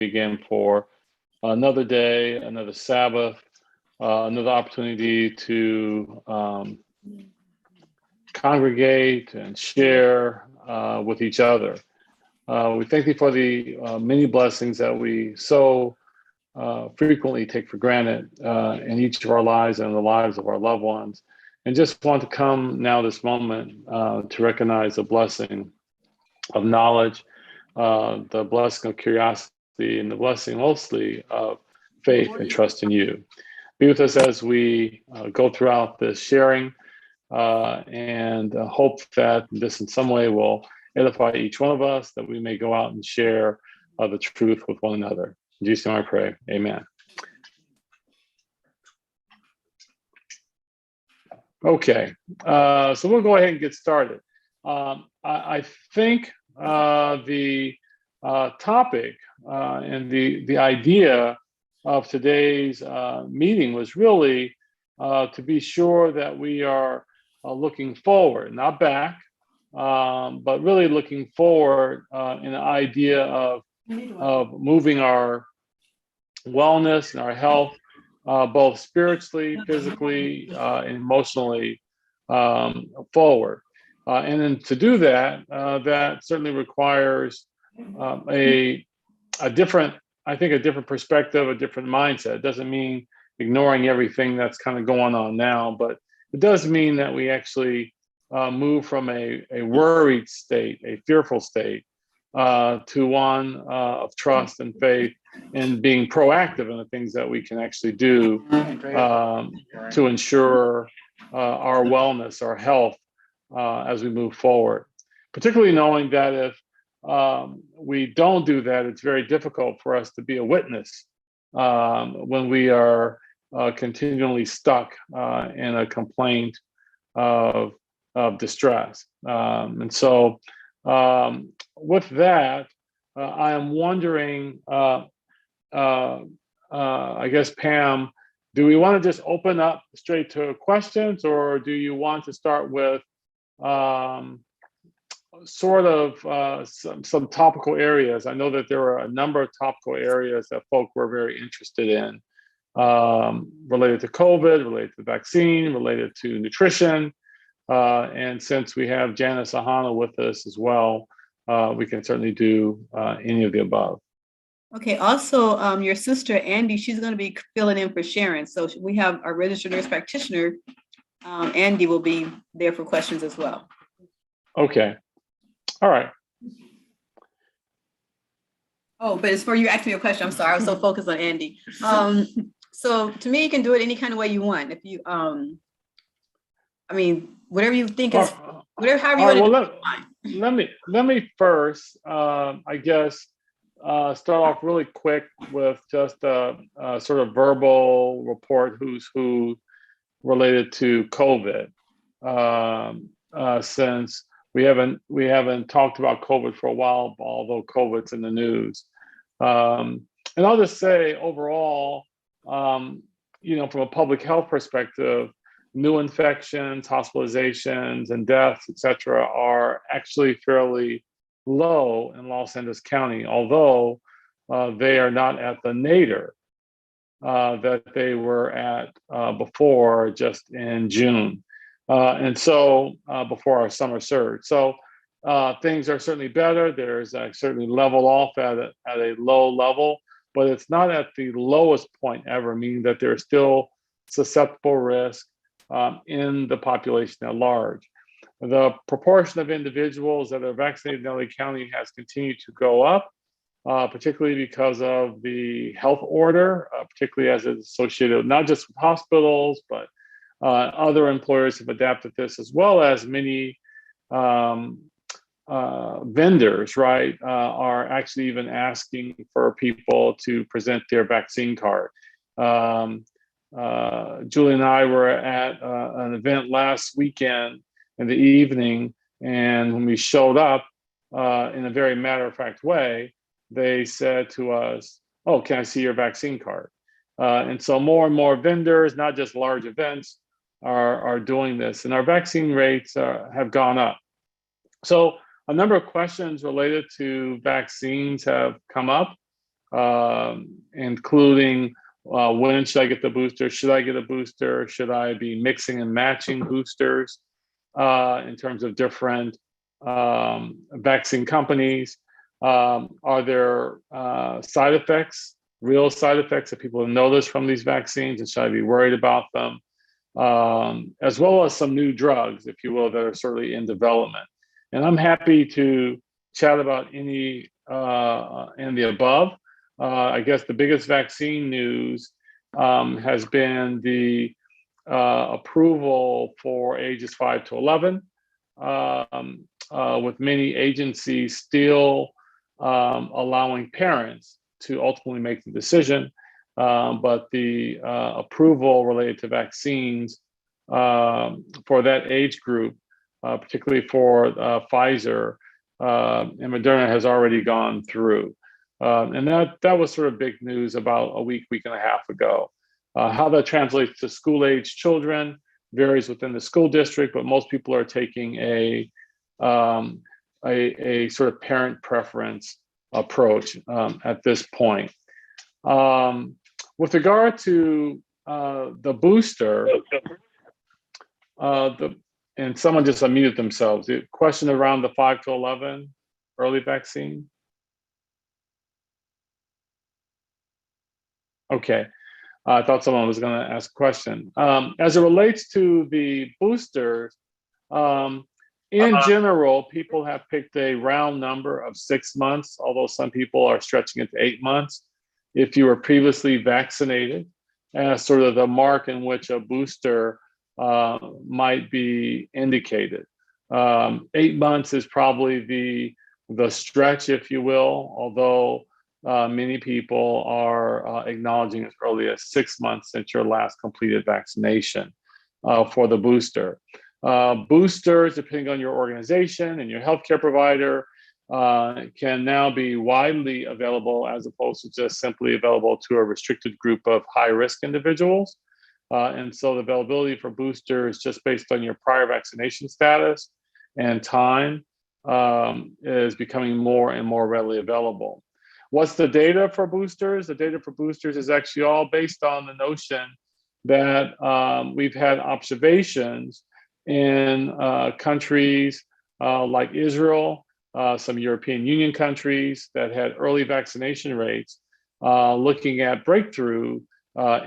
again for another day, another Sabbath, another opportunity to congregate and share with each other. We thank Thee for the many blessings that we so frequently take for granted in each of our lives and the lives of our loved ones. And just want to come now this moment to recognize the blessing of knowledge, the blessing of curiosity, and the blessing mostly of faith and trust in You. Be with us as we go throughout this sharing and hope that this in some way will edify each one of us, that we may go out and share the truth with one another. In Jesus' name I pray, amen. Okay, so we'll go ahead and get started. I think the topic and the idea of today's meeting was really to be sure that we are looking forward, not back, but really looking forward in the idea of moving our wellness and our health, both spiritually, physically, and emotionally forward. And then to do that, that certainly requires a different perspective, a different mindset. It doesn't mean ignoring everything that's kind of going on now, but it does mean that we actually move from a worried state, a fearful state, to one of trust and faith and being proactive in the things that we can actually do to ensure our wellness, our health as we move forward. Particularly knowing that if we don't do that, it's very difficult for us to be a witness when we are continually stuck in a complaint of distress. And so with that, I am wondering, I guess, Pam, do we want to just open up straight to questions, or do you want to start with sort of some topical areas? I know that there are a number of topical areas that folk were very interested in, related to COVID, related to the vaccine, related to nutrition. And since we have Janice Ahana with us as well, we can certainly do any of the above. Okay, also your sister, Andy, she's going to be filling in for Sharon. So we have our registered nurse practitioner, Andy will be there for questions as well. Okay, all right. Oh, but it's for you asking me a question. I'm sorry, I was so focused on Andy. So to me, you can do it any kind of way you want. If you, I mean, whatever you think is, however you want to do it. Let me first, I guess, start off really quick with just a sort of verbal report who's who related to COVID, since we haven't talked about COVID for a while, although COVID's in the news. And I'll just say overall, from a public health perspective, new infections, hospitalizations, and deaths, et cetera, are actually fairly low in Los Angeles County, although they are not at the nadir that they were at before, just in June. And so before our summer surge. So things are certainly better. There's certainly leveled off at a low level, but it's not at the lowest point ever, meaning that there's still susceptible risk in the population at large. The proportion of individuals that are vaccinated in LA County has continued to go up, particularly because of the health order, particularly as it's associated not just with hospitals, but other employers have adapted this, as well as many vendors, right, are actually even asking for people to present their vaccine card. Julie and I were at an event last weekend in the evening, and when we showed up in a very matter-of-fact way, they said to us, "Oh, can I see your vaccine card?" And so more and more vendors, not just large events, are doing this, and our vaccine rates have gone up. So a number of questions related to vaccines have come up. including when should I get the booster? Should I get a booster? Should I be mixing and matching boosters in terms of different vaccine companies? Are there side effects, real side effects that people have noticed from these vaccines, and should I be worried about them? As well as some new drugs, if you will, that are certainly in development. And I'm happy to chat about any and the above. I guess the biggest vaccine news has been the approval for ages 5 to 11, with many agencies still allowing parents to ultimately make the decision. But the approval related to vaccines for that age group, particularly for Pfizer and Moderna, has already gone through. And that was sort of big news about a week and a half ago. How that translates to school-age children varies within the school district, but most people are taking a sort of parent preference approach at this point. With regard to the booster, and someone just unmuted themselves. The question around the 5 to 11 early vaccine. Okay, I thought someone was going to ask a question. As it relates to the boosters, in general, people have picked a round number of 6 months, although some people are stretching it to 8 months. If you were previously vaccinated, as sort of the mark in which a booster might be indicated. 8 months is probably the stretch, if you will, although many people are acknowledging as early as 6 months since your last completed vaccination for the booster. Boosters, depending on your organization and your healthcare provider, can now be widely available as opposed to just simply available to a restricted group of high-risk individuals. And so the availability for boosters, just based on your prior vaccination status and time, is becoming more and more readily available. What's the data for boosters? The data for boosters is actually all based on the notion that we've had observations in countries like Israel, some European Union countries that had early vaccination rates, looking at breakthrough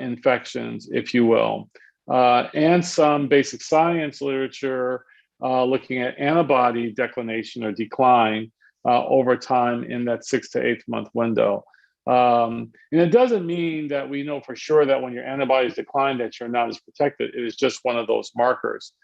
infections, if you will, and some basic science literature looking at antibody declination or decline over time in that 6 to 8 month window. And it doesn't mean that we know for sure that when your antibodies decline that you're not as protected. It is just one of those markers.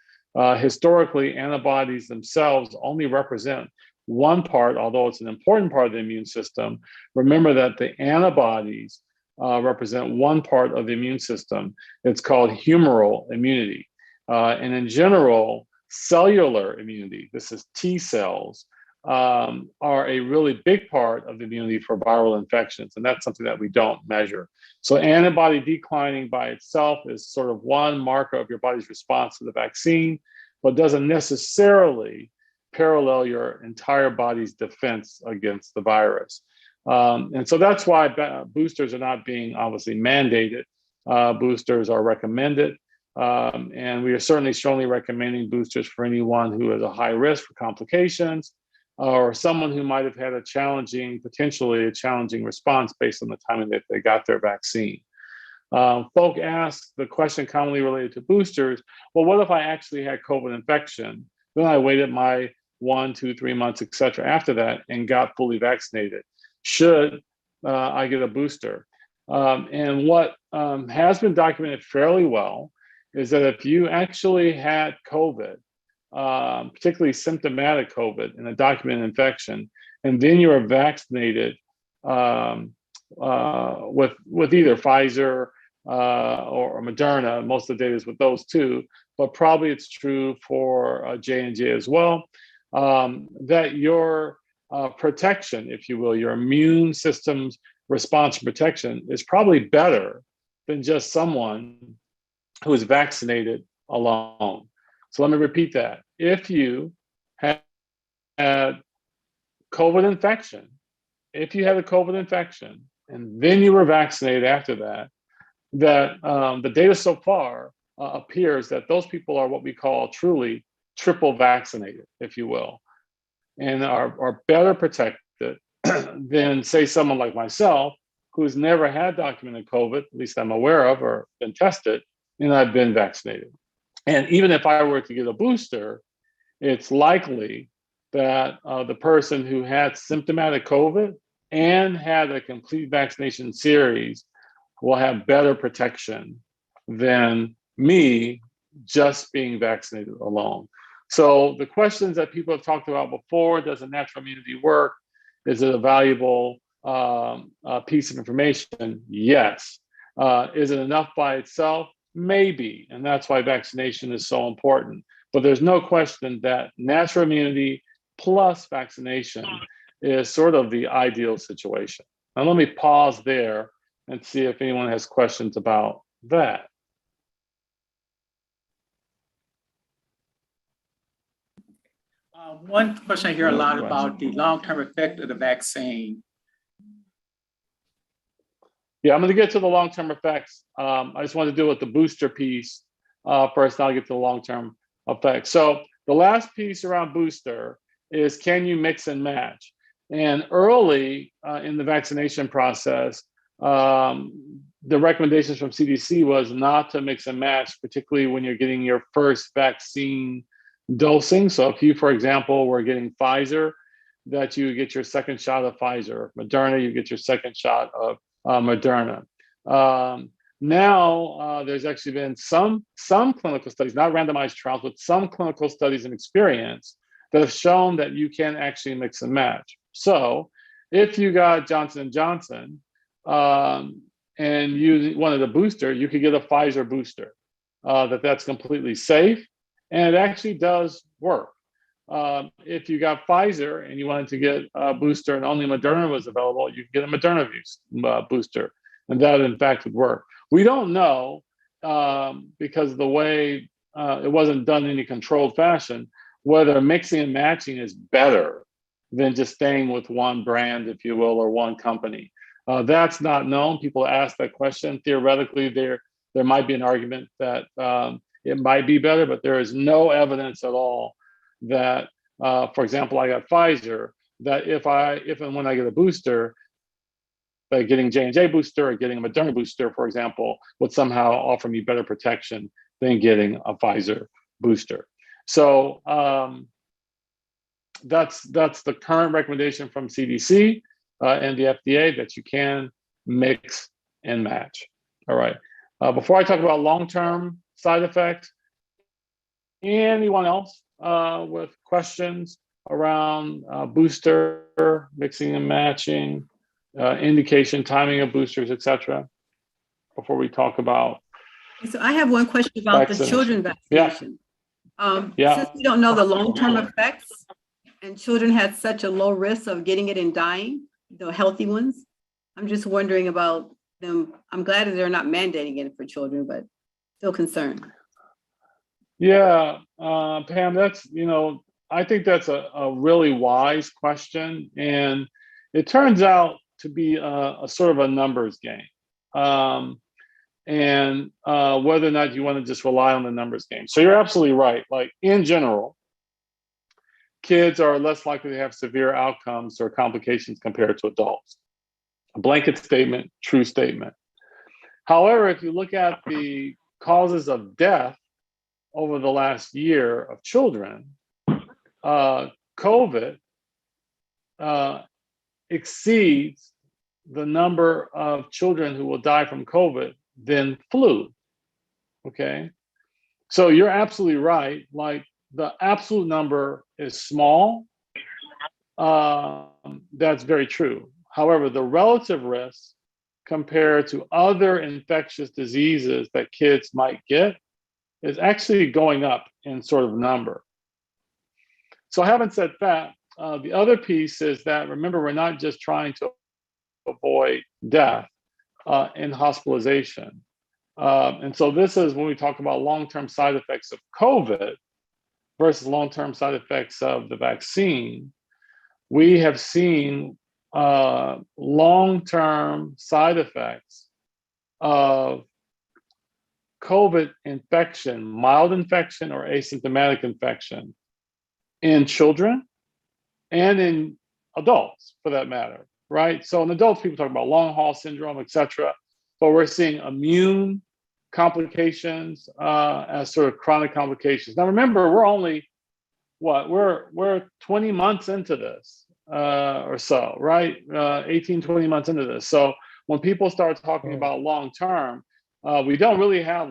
Historically, antibodies themselves only represent one part, although it's an important part of the immune system. Remember that the antibodies represent one part of the immune system. It's called humoral immunity. And in general, cellular immunity, this is T cells, are a really big part of the immunity for viral infections. And that's something that we don't measure. So antibody declining by itself is sort of one marker of your body's response to the vaccine, but doesn't necessarily parallel your entire body's defense against the virus. And so that's why boosters are not being obviously mandated. Boosters are recommended. And we are certainly strongly recommending boosters for anyone who has a high risk for complications or someone who might have had potentially a challenging response based on the timing that they got their vaccine. Folk ask the question commonly related to boosters, well, what if I actually had COVID infection? Then I waited my 1, 2, 3 months, et cetera, after that and got fully vaccinated. Should I get a booster? And what has been documented fairly well is that if you actually had COVID, particularly symptomatic COVID and a documented infection, and then you are vaccinated with either Pfizer or Moderna, most of the data is with those two, but probably it's true for J&J as well, that your protection, if you will, your immune system's response to protection is probably better than just someone who is vaccinated alone. So let me repeat that. If you had COVID infection, if you had a COVID infection and then you were vaccinated after that, that the data so far appears that those people are what we call truly triple vaccinated, if you will, and are better protected than, say, someone like myself, who's never had documented COVID, at least I'm aware of, or been tested, and I've been vaccinated. And even if I were to get a booster, it's likely that the person who had symptomatic COVID and had a complete vaccination series will have better protection than me just being vaccinated alone. So the questions that people have talked about before, does a natural immunity work? Is it a valuable piece of information? Yes. Is it enough by itself? Maybe. And that's why vaccination is so important. But there's no question that natural immunity plus vaccination is sort of the ideal situation. Now, let me pause there and see if anyone has questions about that. One question I hear a lot about the long-term effect of the vaccine. Yeah, I'm going to get to the long-term effects. I just want to deal with the booster piece first, and I'll get to the long-term effects. So the last piece around booster is, can you mix and match? And early in the vaccination process, the recommendations from CDC was not to mix and match, particularly when you're getting your first vaccine dosing. So if you, for example, were getting Pfizer, that you get your second shot of Pfizer. Moderna, you get your second shot of Moderna. Now, there's actually been some clinical studies, not randomized trials, but some clinical studies and experience that have shown that you can actually mix and match. So if you got Johnson & Johnson and you wanted a booster, you could get a Pfizer booster. That's completely safe, and it actually does work. If you got Pfizer and you wanted to get a booster and only Moderna was available, you could get a Moderna booster, and that in fact would work. We don't know because of the way it wasn't done in any controlled fashion, whether mixing and matching is better than just staying with one brand, if you will, or one company. That's not known. People ask that question. Theoretically, there might be an argument that it might be better, but there is no evidence at all that, for example, I got Pfizer, that if and when I get a booster, that getting J&J booster or getting a Moderna booster, for example, would somehow offer me better protection than getting a Pfizer booster. So that's the current recommendation from CDC and the FDA, that you can mix and match. All right. Before I talk about long-term side effects, anyone else with questions around booster, mixing and matching, indication, timing of boosters, etc., before we talk about? So I have one question about the children vaccination. Since we don't know the long-term effects, and children had such a low risk of getting it and dying, the healthy ones, I'm just wondering about them. I'm glad that they're not mandating it for children, but still concerned. Yeah, Pam, that's, I think that's a really wise question. And it turns out to be a sort of a numbers game. And whether or not you want to just rely on the numbers game. So you're absolutely right. Like, in general, kids are less likely to have severe outcomes or complications compared to adults. A blanket statement, true statement. However, if you look at the causes of death over the last year of children, COVID exceeds the number of children who will die from COVID than flu. Okay, so you're absolutely right. Like, the absolute number is small. That's very true. However, the relative risk compared to other infectious diseases that kids might get is actually going up in sort of number. So having said that, the other piece is that, remember, we're not just trying to avoid death and hospitalization. And so this is when we talk about long-term side effects of COVID versus long-term side effects of the vaccine. We have seen long-term side effects of COVID infection, mild infection or asymptomatic infection in children and in adults for that matter, right? So in adults, people talk about long haul syndrome, et cetera, but we're seeing immune complications as sort of chronic complications. Now, remember, we're only, we're 20 months into this or so, right? 18, 20 months into this. So when people start talking about long-term, we don't really have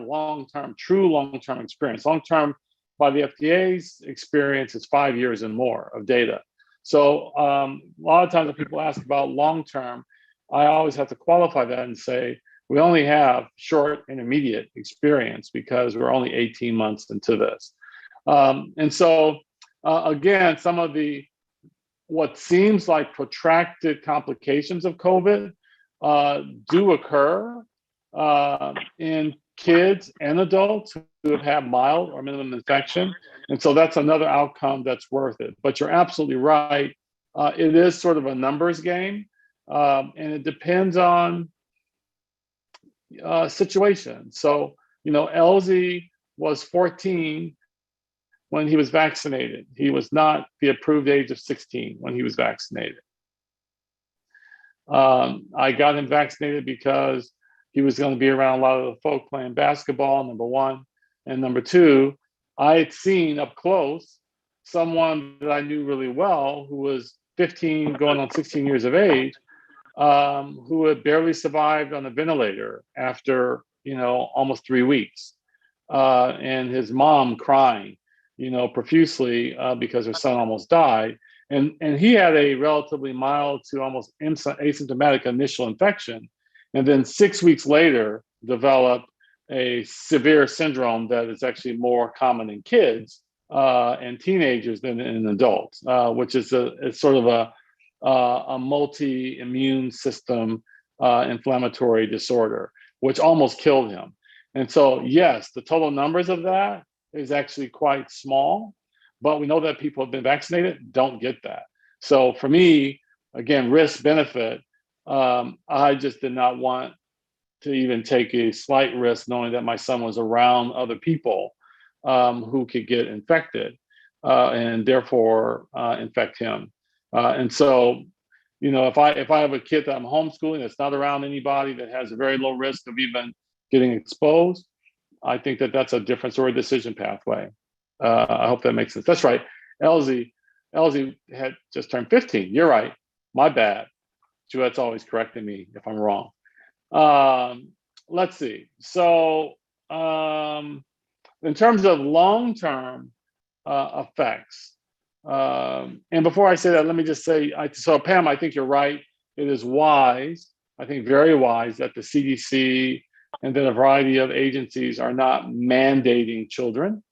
true long-term experience. Long-term by the FDA's experience is 5 years and more of data. So a lot of times when people ask about long-term, I always have to qualify that and say, we only have short intermediate experience because we're only 18 months into this. And so again, some of what seems like protracted complications of COVID do occur in kids and adults who have had mild or minimum infection. And so that's another outcome that's worth it. But you're absolutely right. It is sort of a numbers game. And it depends on situation. So, Elsie was 14 when he was vaccinated. He was not the approved age of 16 when he was vaccinated. I got him vaccinated because he was going to be around a lot of the folk playing basketball, number one. And number two, I had seen up close someone that I knew really well who was 15 going on 16 years of age, who had barely survived on a ventilator after, almost 3 weeks. And his mom crying, profusely because her son almost died. And he had a relatively mild to almost asymptomatic initial infection. And then 6 weeks later, developed a severe syndrome that is actually more common in kids and teenagers than in adults, which is it's sort of a multi-immune system inflammatory disorder, which almost killed him. And so, yes, the total numbers of that is actually quite small, but we know that people who have been vaccinated don't get that. So for me, again, risk benefit, I just did not want to even take a slight risk knowing that my son was around other people who could get infected and therefore infect him. And so, if I have a kid that I'm homeschooling that's not around anybody that has a very low risk of even getting exposed, I think that that's a different sort of decision pathway. I hope that makes sense. That's right. Elsie had just turned 15. You're right. My bad. Juliet's always correcting me if I'm wrong. Let's see. So in terms of long-term effects, and before I say that, let me just say, so Pam, I think you're right. It is wise, I think very wise, that the CDC and then a variety of agencies are not mandating children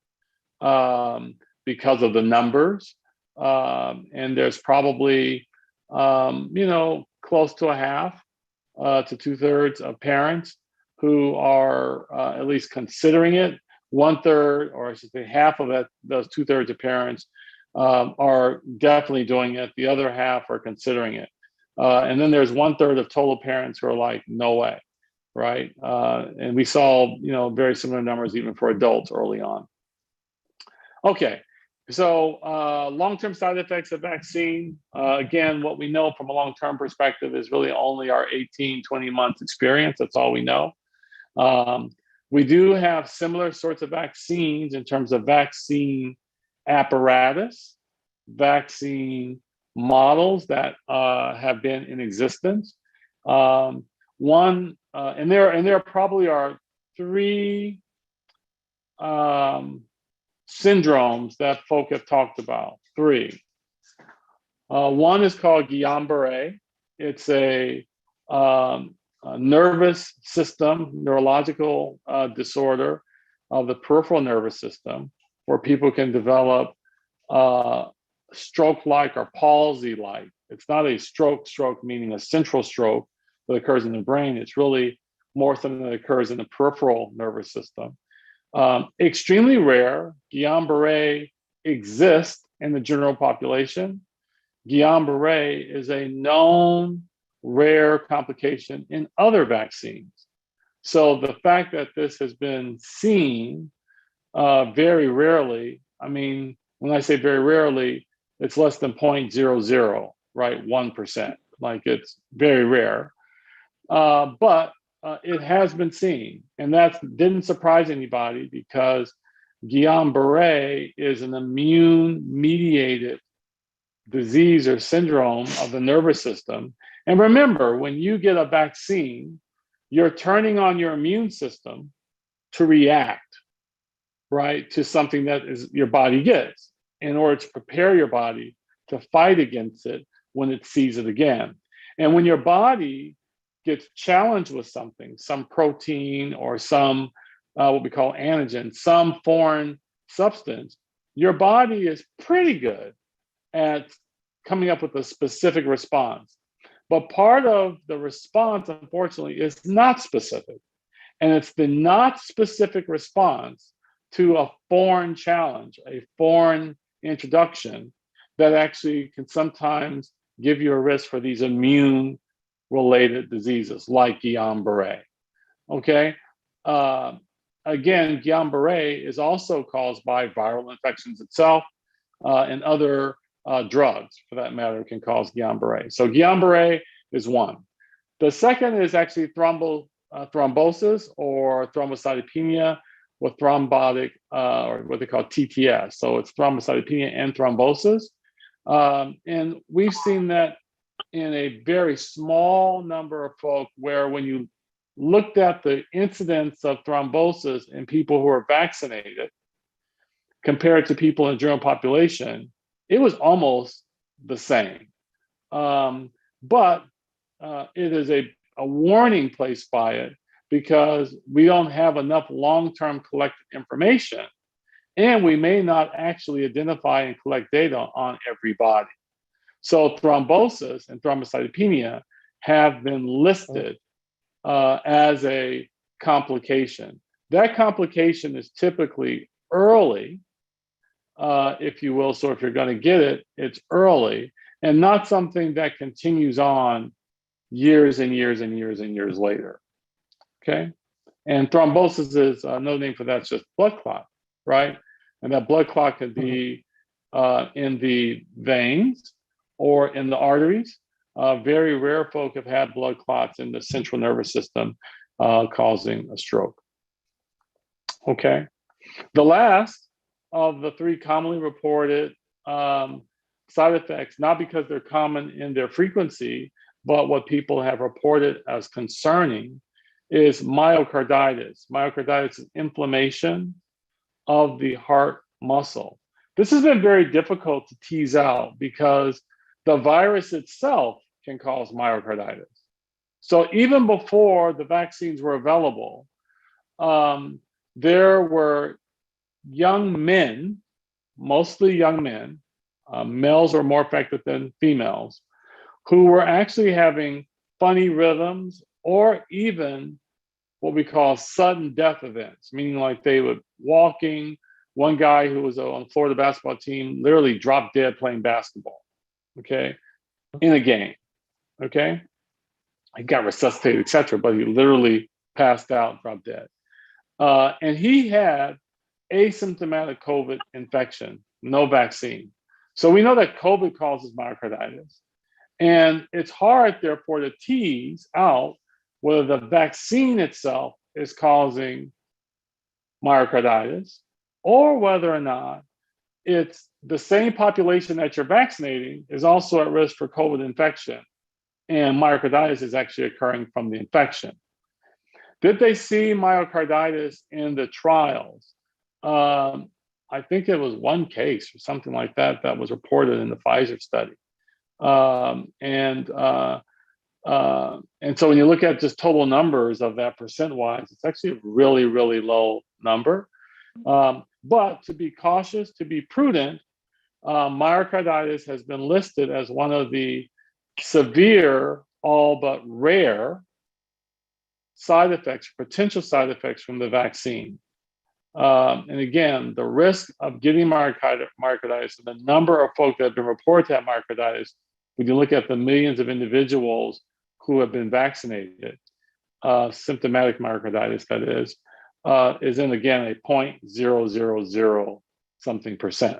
because of the numbers. And there's probably, close to a half to 2/3 of parents who are at least considering it. 1/3, or I should say half of it, those 2/3 of parents are definitely doing it. The other half are considering it. And then there's 1/3 of total parents who are like, no way, right? And we saw, very similar numbers even for adults early on. Okay, so long-term side effects of vaccine. Again, what we know from a long-term perspective is really only our 18, 20 months experience. That's all we know. We do have similar sorts of vaccines in terms of vaccine apparatus, vaccine models that have been in existence. And there probably are 3 syndromes that folk have talked about. 3. One is called Guillain-Barre. It's a nervous system, neurological disorder of the peripheral nervous system, where people can develop stroke-like or palsy-like. It's not a stroke meaning a central stroke that occurs in the brain. It's really more something that occurs in the peripheral nervous system. Extremely rare. Guillain-Barre exists in the general population. Guillain-Barre is a known rare complication in other vaccines. So the fact that this has been seen very rarely, I mean, when I say very rarely, it's less than 0.00, right? 1%, like it's very rare. But it has been seen, and that didn't surprise anybody because Guillain-Barre is an immune-mediated disease or syndrome of the nervous system. And remember, when you get a vaccine, you're turning on your immune system to react, right, to something that is your body gets in order to prepare your body to fight against it when it sees it again. And when your body gets challenged with something, some protein or some what we call antigen, some foreign substance, your body is pretty good at coming up with a specific response. But part of the response, unfortunately, is not specific. And it's the not specific response to a foreign challenge, a foreign introduction, that actually can sometimes give you a risk for these immune-related diseases like Guillain-Barre. Okay? Again, Guillain-Barre is also caused by viral infections itself, and other drugs, for that matter, can cause Guillain-Barre. So Guillain-Barre is one. The second is actually thrombosis or thrombocytopenia with thrombotic, or what they call TTS. So it's thrombocytopenia and thrombosis. And we've seen that in a very small number of folk where when you looked at the incidence of thrombosis in people who are vaccinated compared to people in the general population, it was almost the same. But it is a warning placed by it because we don't have enough long-term collected information, and we may not actually identify and collect data on everybody. So thrombosis and thrombocytopenia have been listed as a complication. That complication is typically early, if you will. So if you're going to get it, it's early and not something that continues on years and years and years and years later. Okay. And thrombosis is another name for that's just blood clot, right? And that blood clot could be in the veins or in the arteries. Very rare folk have had blood clots in the central nervous system causing a stroke. Okay. The last of the three commonly reported side effects, not because they're common in their frequency, but what people have reported as concerning, is myocarditis. Myocarditis is inflammation of the heart muscle. This has been very difficult to tease out because the virus itself can cause myocarditis. So even before the vaccines were available, there were young men, mostly young men, males are more affected than females, who were actually having funny rhythms or even what we call sudden death events, meaning like they would walking. One guy who was on the Florida basketball team literally dropped dead playing basketball, okay, in a game, okay? He got resuscitated, etc., but he literally passed out, dropped dead. And he had asymptomatic COVID infection, no vaccine. So we know that COVID causes myocarditis. And it's hard, therefore, to tease out whether the vaccine itself is causing myocarditis or whether or not it's the same population that you're vaccinating is also at risk for COVID infection. And myocarditis is actually occurring from the infection. Did they see myocarditis in the trials? I think it was one case or something like that that was reported in the Pfizer study. And so when you look at just total numbers of that percent-wise, it's actually a really, really low number. But to be cautious, to be prudent, myocarditis has been listed as one of the severe, all but rare side effects, potential side effects from the vaccine. And again, the risk of getting myocarditis and the number of folk that have been reported to have myocarditis, when you look at the millions of individuals who have been vaccinated, symptomatic myocarditis, that is in, again, a 0.000 something percent,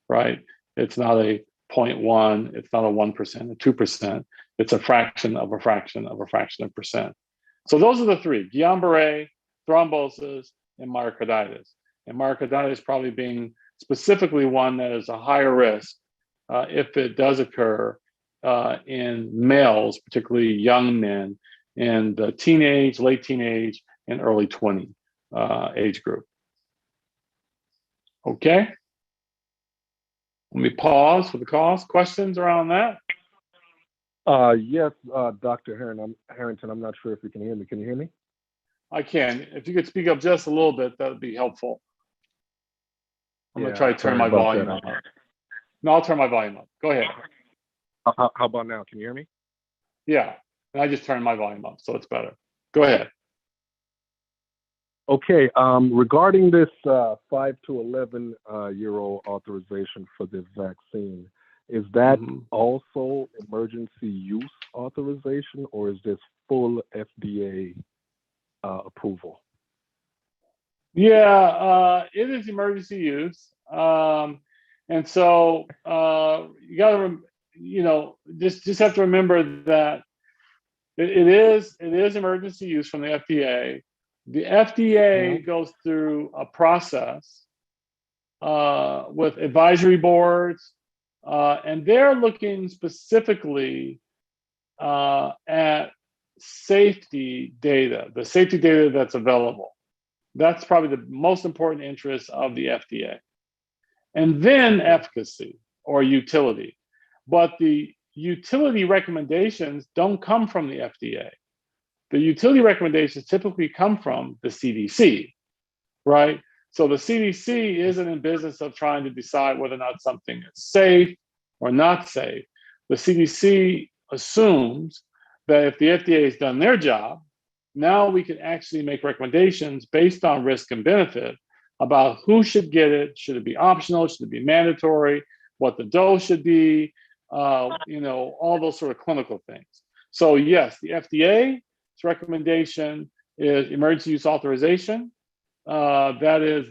right? It's not a 0.1, it's not a 1%, a 2%. It's a fraction of a fraction of a fraction of percent. So those are the three: Guillain-Barre, thrombosis, and myocarditis. And myocarditis probably being specifically one that is a higher risk if it does occur in males, particularly young men in the teenage, late teenage, and early 20 age group. Okay. Let me pause for the cause. Questions around that? Yes, Dr. Harrington, I'm not sure if you can hear me. Can you hear me? I can. If you could speak up just a little bit, that would be helpful. I'm going to try to turn my volume up. No, I'll turn my volume up. Go ahead. How about now? Can you hear me? Yeah. And I just turned my volume up, so it's better. Go ahead. Okay. Regarding this 5 to 11 year old authorization for this vaccine, is that also emergency use authorization, or is this full FDA approval? Yeah, it is emergency use. And so you got to, just have to remember that it is emergency use from the FDA. The FDA goes through a process with advisory boards, and they're looking specifically at safety data, the safety data that's available. That's probably the most important interest of the FDA. And then efficacy or utility. But the utility recommendations don't come from the FDA. The utility recommendations typically come from the CDC, right? So the CDC isn't in business of trying to decide whether or not something is safe or not safe. The CDC assumes that if the FDA has done their job, now we can actually make recommendations based on risk and benefit about who should get it. Should it be optional? Should it be mandatory? What the dose should be? All those sort of clinical things. So yes, the FDA's recommendation is emergency use authorization. That is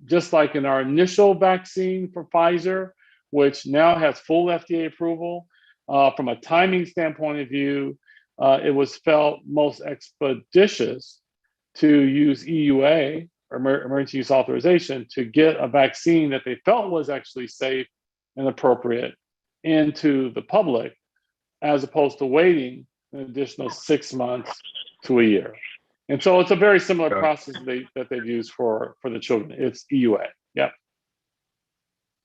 just like in our initial vaccine for Pfizer, which now has full FDA approval. From a timing standpoint of view, it was felt most expeditious to use EUA, or emergency use authorization, to get a vaccine that they felt was actually safe and appropriate into the public, as opposed to waiting an additional 6 months to a year. And so it's a very similar process that they've used for the children. It's EUA. Yeah.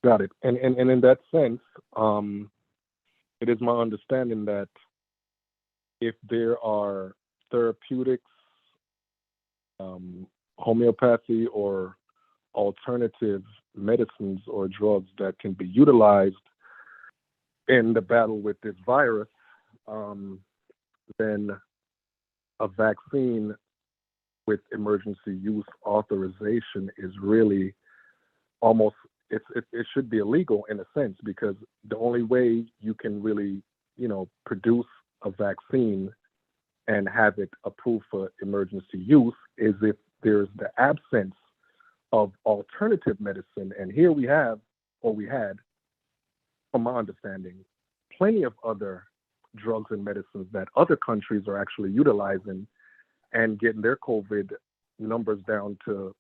Got it. And in that sense, it is my understanding that if there are therapeutics, homeopathy, or alternative medicines or drugs that can be utilized in the battle with this virus, then a vaccine with emergency use authorization is really almost, it should be illegal in a sense, because the only way you can really, produce a vaccine and have it approved for emergency use is if there's the absence of alternative medicine. And here we have, or we had, from my understanding, plenty of other drugs and medicines that other countries are actually utilizing and getting their COVID numbers down to,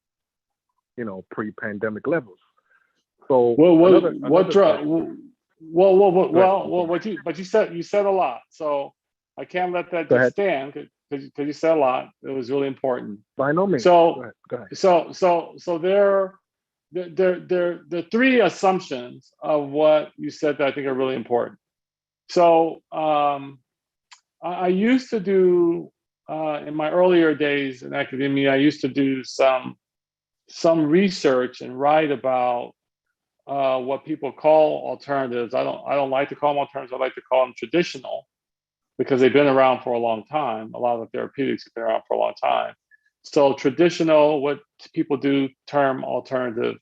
pre-pandemic levels. So what drug? But you said a lot, so I can't let that just stand, because you said a lot. It was really important. By no means. So go ahead. So there are three assumptions of what you said that I think are really important. So I used to do in my earlier days in academia, I used to do some research and write about what people call alternatives. I don't like to call them alternatives. I like to call them traditional, because they've been around for a long time. A lot of the therapeutics have been around for a long time. So traditional, what people do term alternative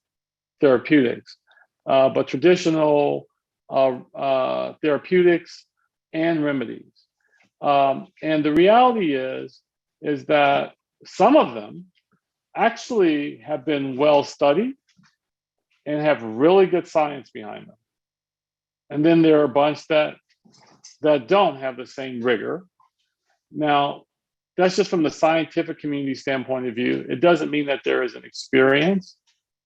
therapeutics, but traditional therapeutics and remedies. And the reality is that some of them actually have been well studied and have really good science behind them. And then there are a bunch that don't have the same rigor. Now, that's just from the scientific community standpoint of view. It doesn't mean that there is an experience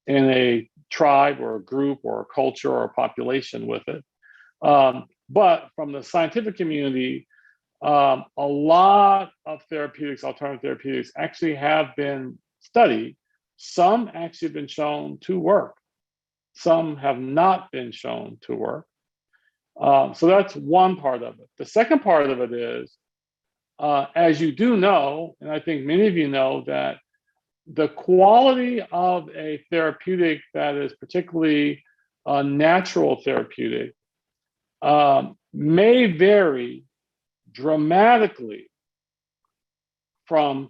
in a tribe or a group or a culture or a population with it. But from the scientific community, a lot of therapeutics, alternative therapeutics, actually have been studied. Some actually have been shown to work. Some have not been shown to work. So that's one part of it. The second part of it is, as you do know, and I think many of you know, that the quality of a therapeutic that is particularly a natural therapeutic may vary dramatically from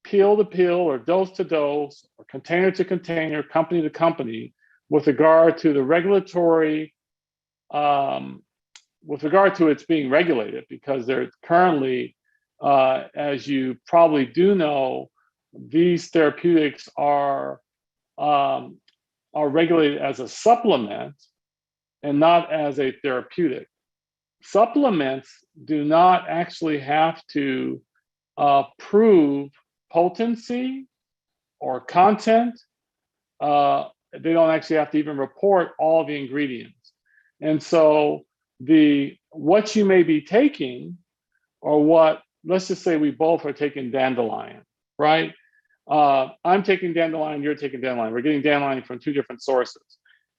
pill to pill or dose to dose or container to container, company to company, with regard to the regulatory, with regard to its being regulated, because they're currently, as you probably do know, these therapeutics are regulated as a supplement and not as a therapeutic. Supplements do not actually have to prove potency or content. They don't actually have to even report all the ingredients. And so what you may be taking, or let's just say we both are taking dandelion, right? I'm taking dandelion, you're taking dandelion. We're getting dandelion from two different sources.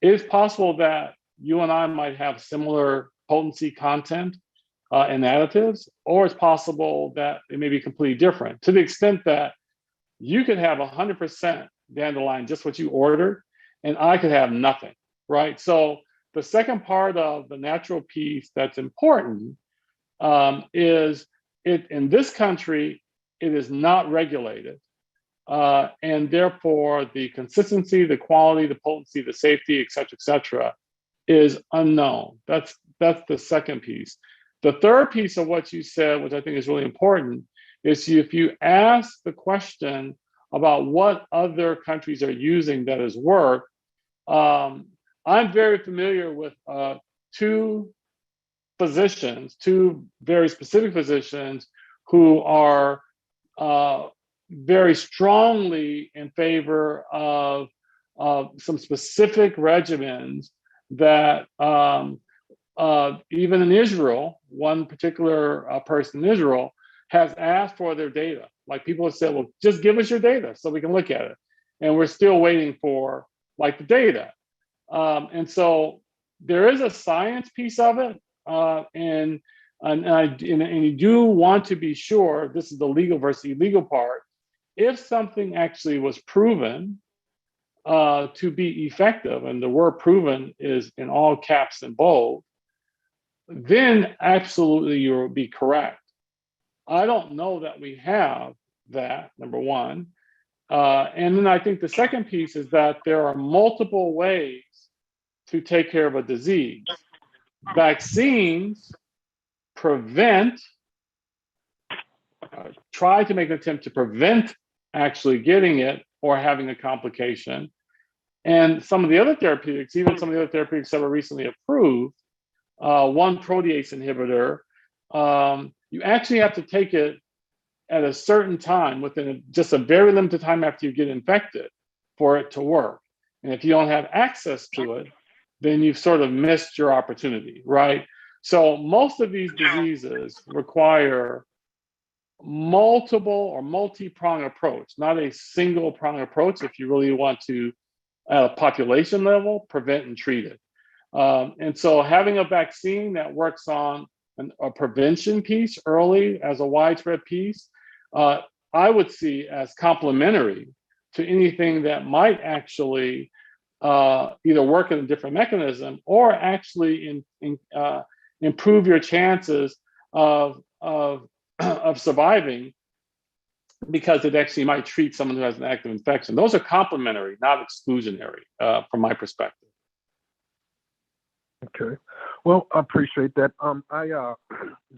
It's possible that you and I might have similar potency content and additives, or it's possible that it may be completely different, to the extent that you could have 100% dandelion, just what you ordered, and I could have nothing, right? So the second part of the natural piece that's important is in this country, it is not regulated. And therefore, the consistency, the quality, the potency, the safety, et cetera, is unknown. That's the second piece. The third piece of what you said, which I think is really important, is if you ask the question about what other countries are using that has worked, I'm very familiar with two very specific physicians who are very strongly in favor of some specific regimens that even in Israel, one particular person in Israel has asked for their data. Like, people have said, well, just give us your data so we can look at it. And we're still waiting for the data. And so there is a science piece of it. And you do want to be sure, this is the legal versus illegal part, if something actually was proven to be effective, and the word proven is in all caps and bold, then absolutely you will be correct. I don't know that we have that, number one. And then I think the second piece is that there are multiple ways to take care of a disease. Vaccines prevent, try to make an attempt to prevent actually getting it or having a complication. And some of the other therapeutics, even some of the other therapeutics that were recently approved, one protease inhibitor, you actually have to take it at a certain time, within just a very limited time after you get infected, for it to work. And if you don't have access to it, then you've sort of missed your opportunity, right? So most of these diseases require multiple or multi-pronged approach, not a single pronged approach, if you really want to, at a population level, prevent and treat it. And so having a vaccine that works on a prevention piece early as a widespread piece, I would see as complementary to anything that might actually either work in a different mechanism or actually improve your chances of surviving because it actually might treat someone who has an active infection. Those are complementary, not exclusionary, from my perspective. Okay. Well, I appreciate that. I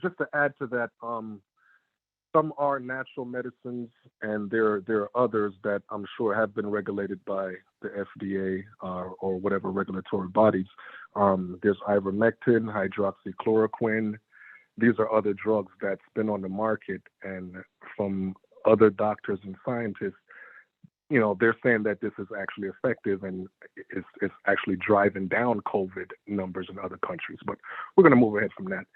just to add to that, some are natural medicines, and there are others that I'm sure have been regulated by the FDA or whatever regulatory bodies. There's ivermectin, hydroxychloroquine. These are other drugs that's been on the market, and from other doctors and scientists, you know, they're saying that this is actually effective and it's actually driving down COVID numbers in other countries. But we're going to move ahead from that.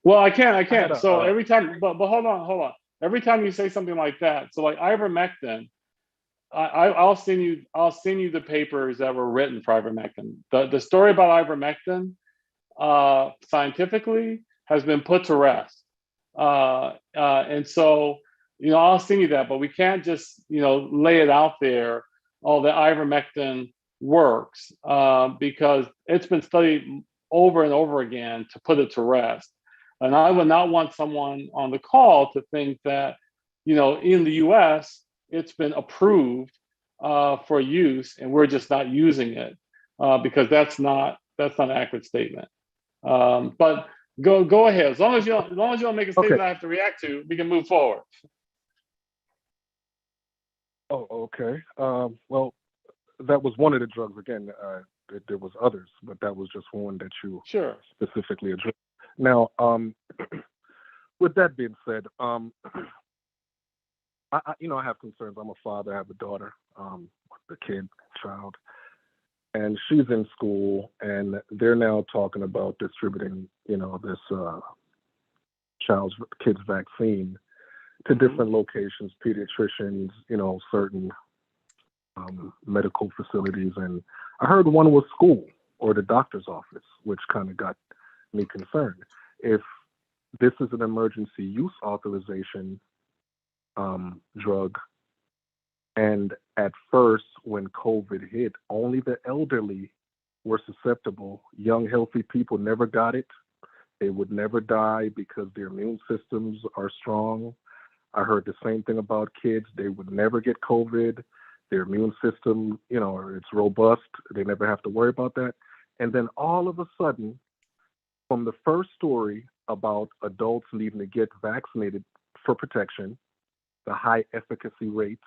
Well, I can't. So every time, but hold on. Every time you say something like that, so like ivermectin, I'll send you the papers that were written for ivermectin. The story about ivermectin, scientifically, has been put to rest. And so, you know, I'll send you that, but we can't just, you know, lay it out there, oh, the ivermectin works, because it's been studied over and over again to put it to rest. And I would not want someone on the call to think that, you know, in the US, it's been approved for use and we're just not using it, because that's not an accurate statement. But go ahead. As long as you don't make a statement I have to react to, we can move forward. Oh, okay. Well, that was one of the drugs. Again, there was others, but that was just one that you specifically addressed. Now, with that being said, I have concerns. I'm a father. I have a daughter, child, and she's in school, and they're now talking about distributing, you know, this kid's vaccine to different locations, pediatricians, you know, certain medical facilities. And I heard one was school or the doctor's office, which kind of got me concerned. If this is an emergency use authorization drug, and at first when COVID hit, only the elderly were susceptible. Young, healthy people never got it. They would never die because their immune systems are strong. I heard the same thing about kids. They would never get COVID. Their immune system, you know, it's robust. They never have to worry about that. And then all of a sudden, from the first story about adults needing to get vaccinated for protection, the high efficacy rates,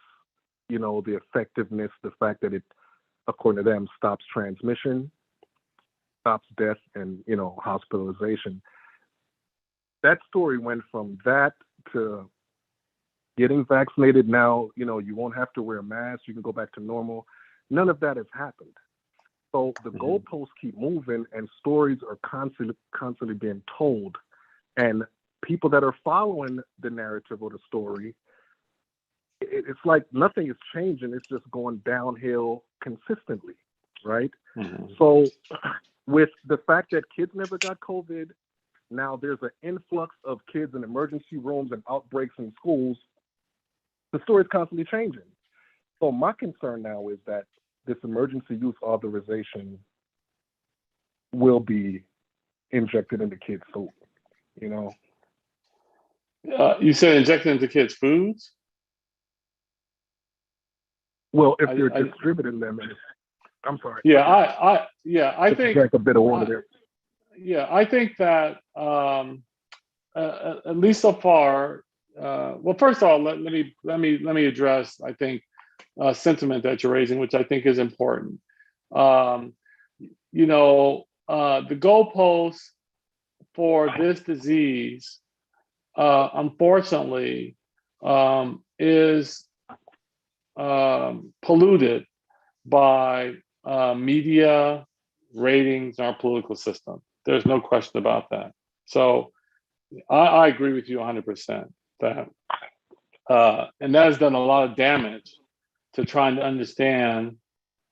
you know, the effectiveness, the fact that it, according to them, stops transmission, stops death and, you know, hospitalization. That story went from that to getting vaccinated. Now, you know, you won't have to wear a mask. You can go back to normal. None of that has happened. So the goalposts keep moving, and stories are constantly being told. And people that are following the narrative or the story, it's like nothing is changing. It's just going downhill consistently, right? So with the fact that kids never got COVID, now there's an influx of kids in emergency rooms and outbreaks in schools. The story is constantly changing. So my concern now is that this emergency use authorization will be injected into kids' food, you know? You said injected into kids' foods? Well, if you're distributing them, I'm sorry. I think drank a bit of water there. Yeah, I think that at least so far. Well, first of all, let me address, I think, sentiment that you're raising, which I think is important. You know, the goalposts for this disease, unfortunately, is polluted by media, ratings, and our political system. There's no question about that. So I agree with you 100% that, and that has done a lot of damage to trying to understand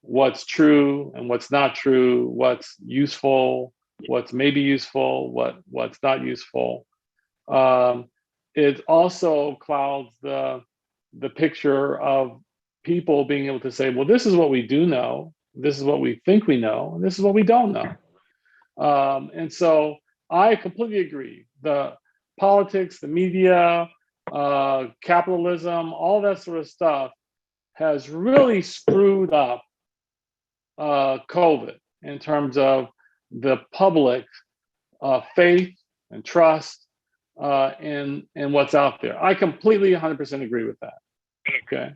what's true and what's not true, what's useful, what's maybe useful, what's not useful. It also clouds the picture of people being able to say, well, this is what we do know, this is what we think we know, and this is what we don't know. And so I completely agree. The politics, the media, capitalism, all that sort of stuff has really screwed up COVID in terms of the public faith and trust in what's out there. I completely 100% agree with that. Okay.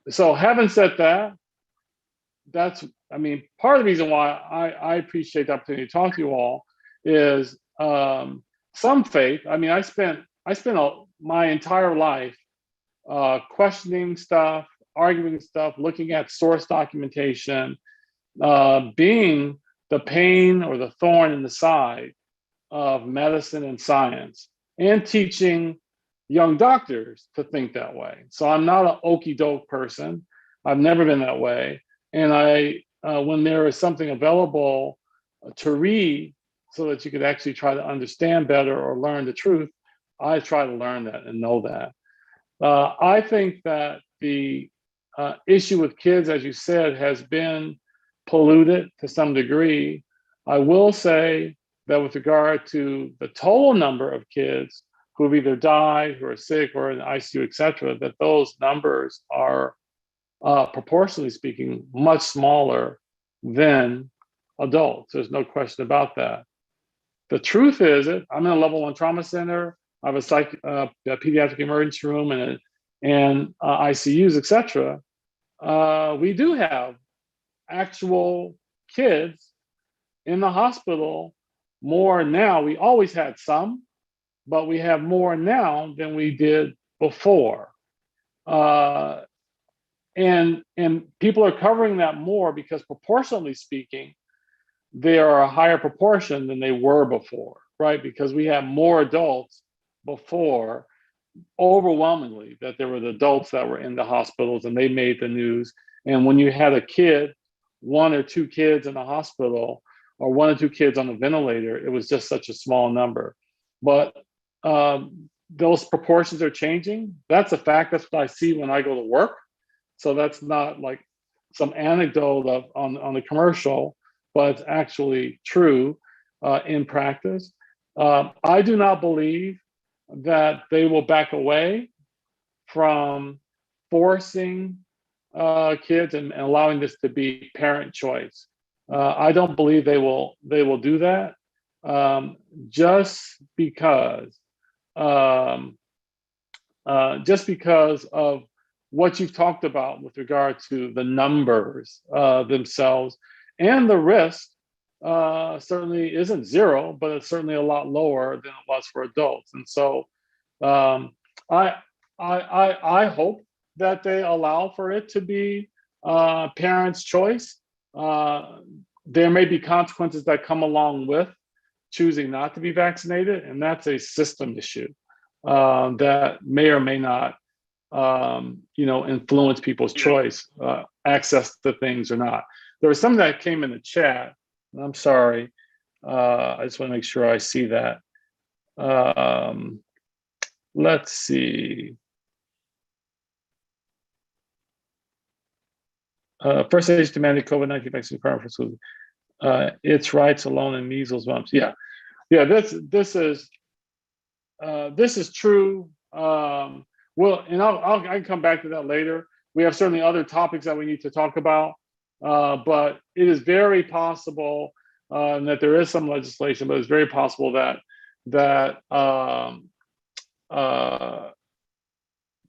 So having said that, part of the reason why I appreciate the opportunity to talk to you all is some faith. I spent my entire life questioning stuff, arguing stuff, looking at source documentation, being the pain or the thorn in the side of medicine and science, and teaching young doctors to think that way. So I'm not an okey doke person. I've never been that way. And when there is something available to read so that you could actually try to understand better or learn the truth, I try to learn that and know that. I think that the issue with kids, as you said, has been polluted to some degree. I will say that with regard to the total number of kids who have either died, who are sick, or in the ICU, et cetera, that those numbers are, proportionally speaking, much smaller than adults. There's no question about that. The truth is, I'm in a level 1 trauma center. I have a pediatric emergency room and ICUs, et cetera. We do have actual kids in the hospital more now. We always had some, but we have more now than we did before. And people are covering that more because proportionally speaking, they are a higher proportion than they were before, right? Because we had more adults before, overwhelmingly, that there were the adults that were in the hospitals and they made the news. And when you had a kid, 1 or 2 kids in the hospital, or 1 or 2 kids on the ventilator, it was just such a small number. But those proportions are changing. That's a fact. That's what I see when I go to work. So that's not like some anecdote on the commercial, but it's actually true in practice. I do not believe that they will back away from forcing kids and allowing this to be parent choice. I don't believe they will do that, just because of what you've talked about with regard to the numbers themselves, and the risk certainly isn't zero, but it's certainly a lot lower than it was for adults. And so I hope that they allow for it to be parents' choice. There may be consequences that come along with choosing not to be vaccinated, and that's a system issue that may or may not influence people's choice, access to things or not. There was something that came in the chat. I'm sorry. I just want to make sure I see that. Let's see. First age demanded COVID-19 vaccine requirement for schools. Its rights alone in measles, mumps. Yeah. This is true. Well, and I can come back to that later. We have certainly other topics that we need to talk about, but it is very possible that there is some legislation, but it's very possible that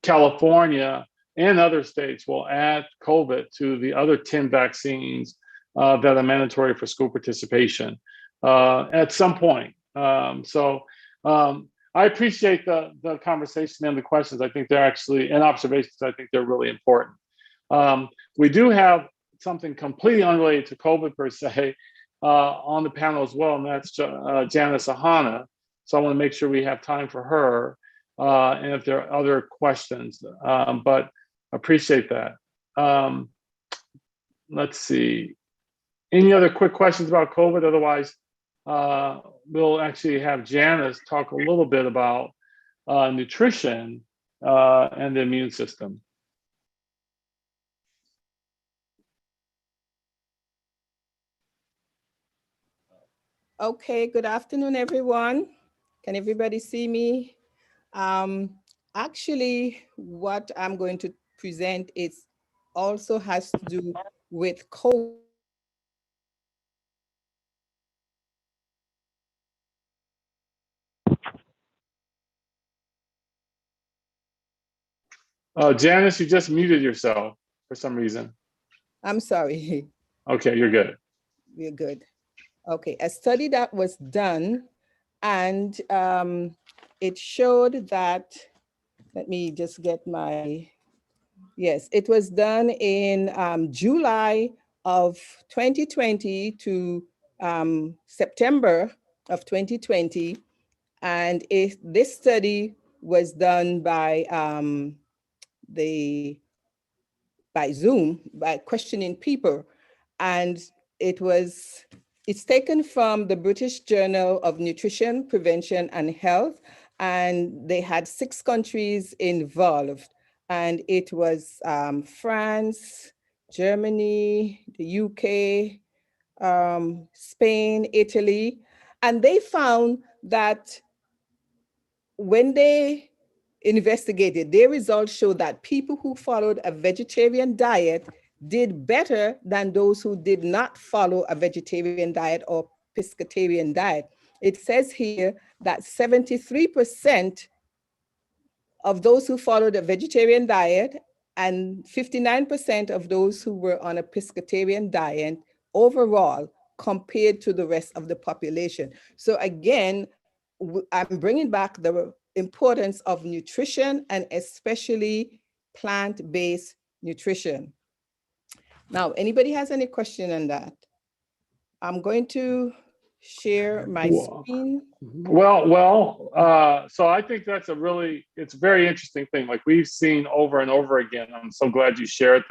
California and other states will add COVID to the other 10 vaccines that are mandatory for school participation at some point. I appreciate the conversation and the questions. I think they're actually, and observations, I think they're really important. We do have something completely unrelated to COVID per se on the panel as well, and that's Janice Ahana. So I want to make sure we have time for her and if there are other questions, but appreciate that. Let's see. Any other quick questions about COVID? Otherwise, we'll actually have Janice talk a little bit about nutrition and the immune system. Okay, good afternoon, everyone. Can everybody see me? Actually, what I'm going to present is also has to do with COVID. Janice, you just muted yourself for some reason. I'm sorry, Okay, you're good. we're good. Okay, a study that was done and it showed that, let me just get my, yes, it was done in July of 2020 to September of 2020. And this study was done by Zoom, by questioning people. And it's taken from the British Journal of Nutrition, Prevention and Health. And they had 6 countries involved. And it was France, Germany, the UK, Spain, Italy. And they found that when they investigated, their results showed that people who followed a vegetarian diet did better than those who did not follow a vegetarian diet or pescatarian diet. It says here that 73% of those who followed a vegetarian diet and 59% of those who were on a pescatarian diet overall compared to the rest of the population. So again, I'm bringing back the importance of nutrition and especially plant-based nutrition. Now, anybody has any question on that? I'm going to share my screen. So I think that's it's a very interesting thing. Like we've seen over and over again. I'm so glad you shared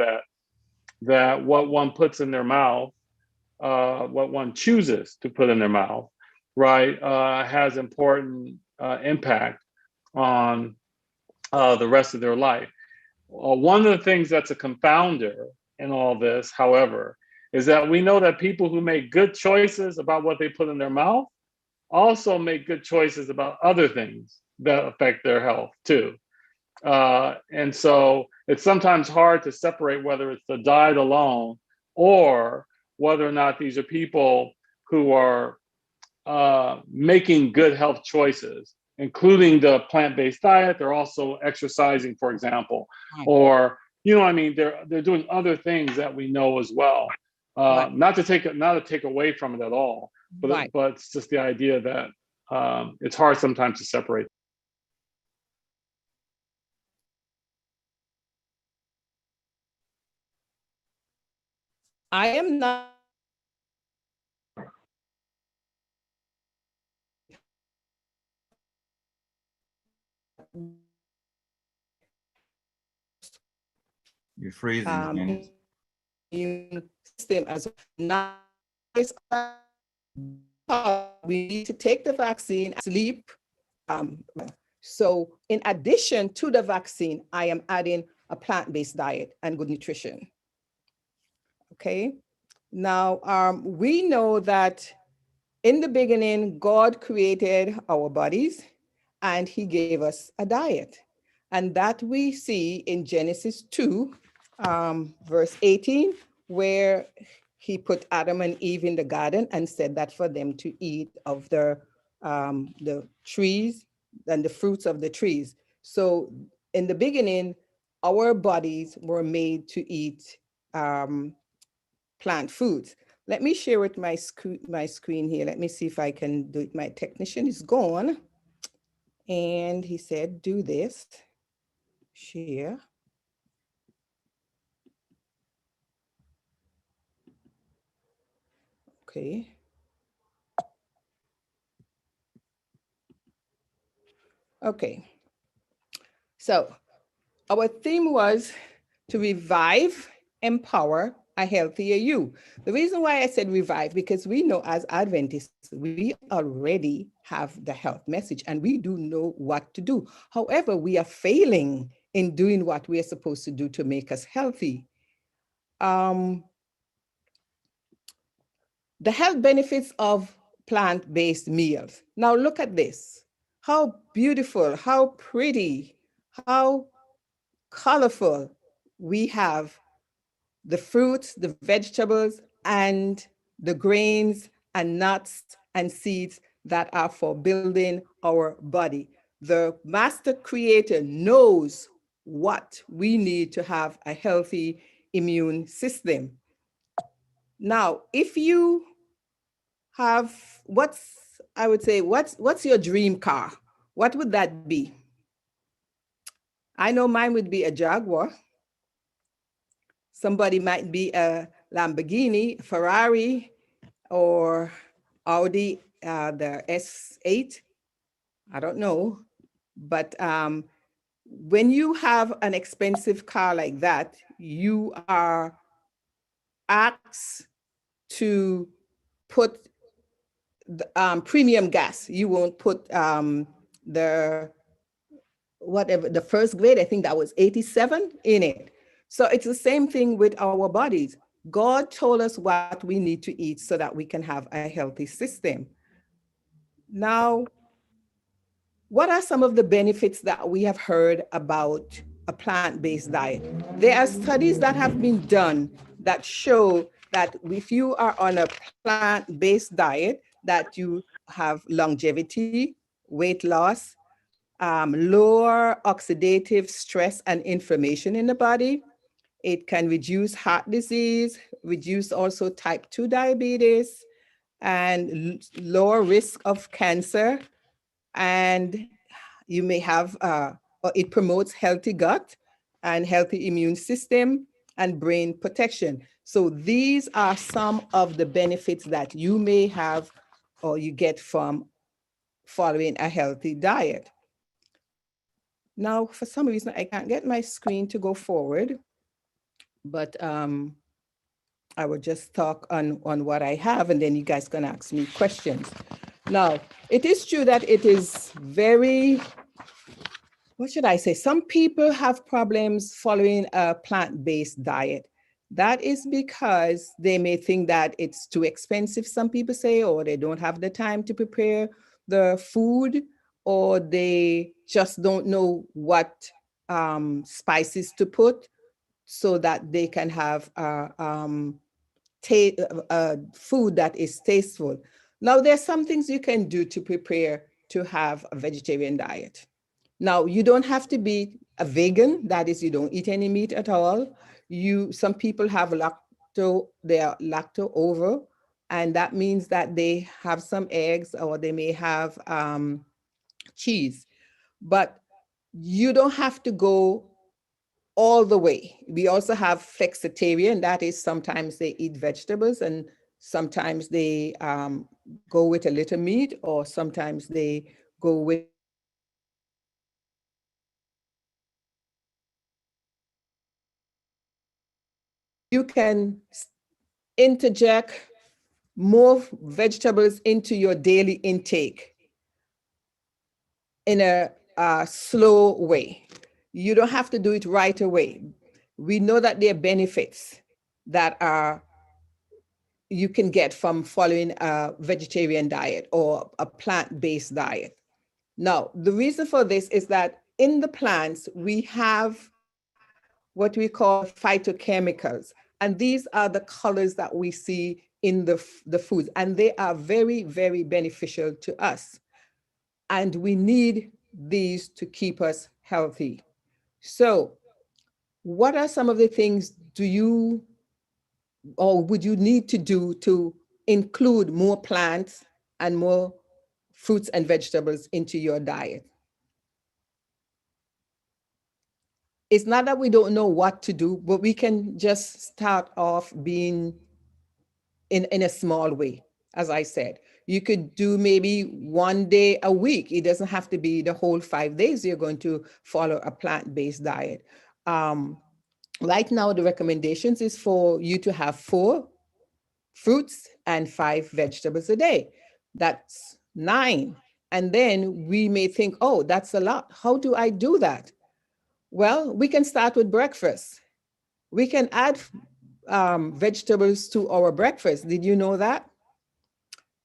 that what one puts in their mouth, what one chooses to put in their mouth, right, has important impact on the rest of their life. One of the things that's a confounder in all this, however, is that we know that people who make good choices about what they put in their mouth also make good choices about other things that affect their health too. And so it's sometimes hard to separate whether it's the diet alone or whether or not these are people who are making good health choices, including the plant-based diet. They're also exercising, for example, or I mean, they're doing other things that we know as well. Not to take away from it at all, but it's just the idea that it's hard sometimes to separate. I am not. You're freezing. Immune system as not. We need to take the vaccine, sleep. So in addition to the vaccine, I am adding a plant-based diet and good nutrition. Okay. Now, we know that in the beginning, God created our bodies and he gave us a diet. And that we see in Genesis 2, verse 18, where he put Adam and Eve in the garden and said that for them to eat of the trees and the fruits of the trees. So in the beginning, our bodies were made to eat plant foods. Let me share with my screen here. Let me see if I can do it. My technician is gone. And he said, do this, share. Okay. Okay. So our theme was to revive, empower a healthier you. The reason why I said revive, because we know as Adventists, we already have the health message and we do know what to do. However, we are failing in doing what we are supposed to do to make us healthy. The health benefits of plant-based meals. Now look at this. how beautiful, how pretty, how colorful we have the fruits, the vegetables, and the grains and nuts and seeds that are for building our body. The master creator knows what we need to have a healthy immune system. Now, if you have, I would say, what's your dream car? What would that be? I know mine would be a Jaguar. Somebody might be a Lamborghini, Ferrari, or Audi, the S8. I don't know. But when you have an expensive car like that, you are asked to put the, premium gas. You won't put the whatever, the first grade, I think that was 87 in it. So it's the same thing with our bodies. God told us what we need to eat so that we can have a healthy system. Now, what are some of the benefits that we have heard about a plant-based diet? There are studies that have been done that show that if you are on a plant-based diet, that you have longevity, weight loss, lower oxidative stress and inflammation in the body. It can reduce heart disease, reduce also type 2 diabetes, and lower risk of cancer. And you may have, it promotes healthy gut and healthy immune system and brain protection. So these are some of the benefits that you may have or you get from following a healthy diet. Now, for some reason, I can't get my screen to go forward, but I will just talk on what I have, and then you guys can ask me questions. Now, it is true that it is very, what should I say? Some people have problems following a plant-based diet. That is because they may think that it's too expensive, some people say, or they don't have the time to prepare the food, or they just don't know what spices to put so that they can have food that is tasteful. Now, there's some things you can do to prepare to have a vegetarian diet. Now, you don't have to be a vegan, that is, you don't eat any meat at all. Some people have they are lacto over, and that means that they have some eggs or they may have cheese, but you don't have to go all the way. We also have flexitarian, that is sometimes they eat vegetables and sometimes they go with a little meat, or sometimes they go with you can interject more vegetables into your daily intake in a slow way. You don't have to do it right away. We know that there are benefits that you can get from following a vegetarian diet or a plant-based diet. Now, the reason for this is that in the plants, we have what we call phytochemicals. And these are the colors that we see in the foods. And they are very, very beneficial to us. And we need these to keep us healthy. So what are some of the things would you need to do to include more plants and more fruits and vegetables into your diet? It's not that we don't know what to do, but we can just start off being in a small way. As I said, you could do maybe 1 day a week. It doesn't have to be the whole 5 days you're going to follow a plant-based diet. Right now, the recommendations is for you to have 4 fruits and 5 vegetables a day. That's 9. And then we may think, oh, that's a lot. How do I do that? Well, we can start with breakfast. We can add vegetables to our breakfast. Did you know that?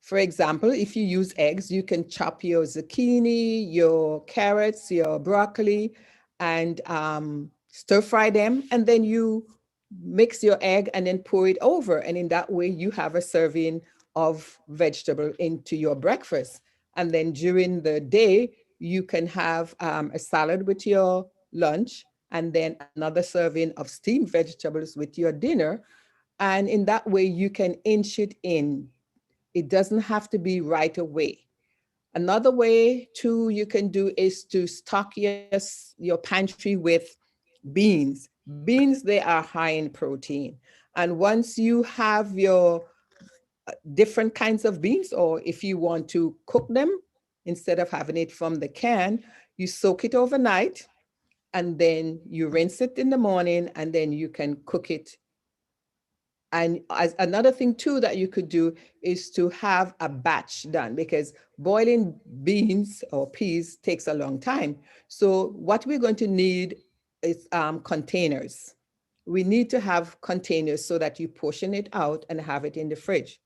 For example, if you use eggs, you can chop your zucchini, your carrots, your broccoli, and stir fry them. And then you mix your egg and then pour it over. And in that way, you have a serving of vegetable into your breakfast. And then during the day, you can have a salad with your lunch, and then another serving of steamed vegetables with your dinner. And in that way, you can inch it in. It doesn't have to be right away. Another way too you can do is to stock your pantry with beans. Beans, they are high in protein. And once you have your different kinds of beans, or if you want to cook them, instead of having it from the can, you soak it overnight, and then you rinse it in the morning, and then you can cook it. And as another thing too that you could do is to have a batch done, because boiling beans or peas takes a long time. So what we're going to need is containers. We need to have containers so that you portion it out and have it in the fridge.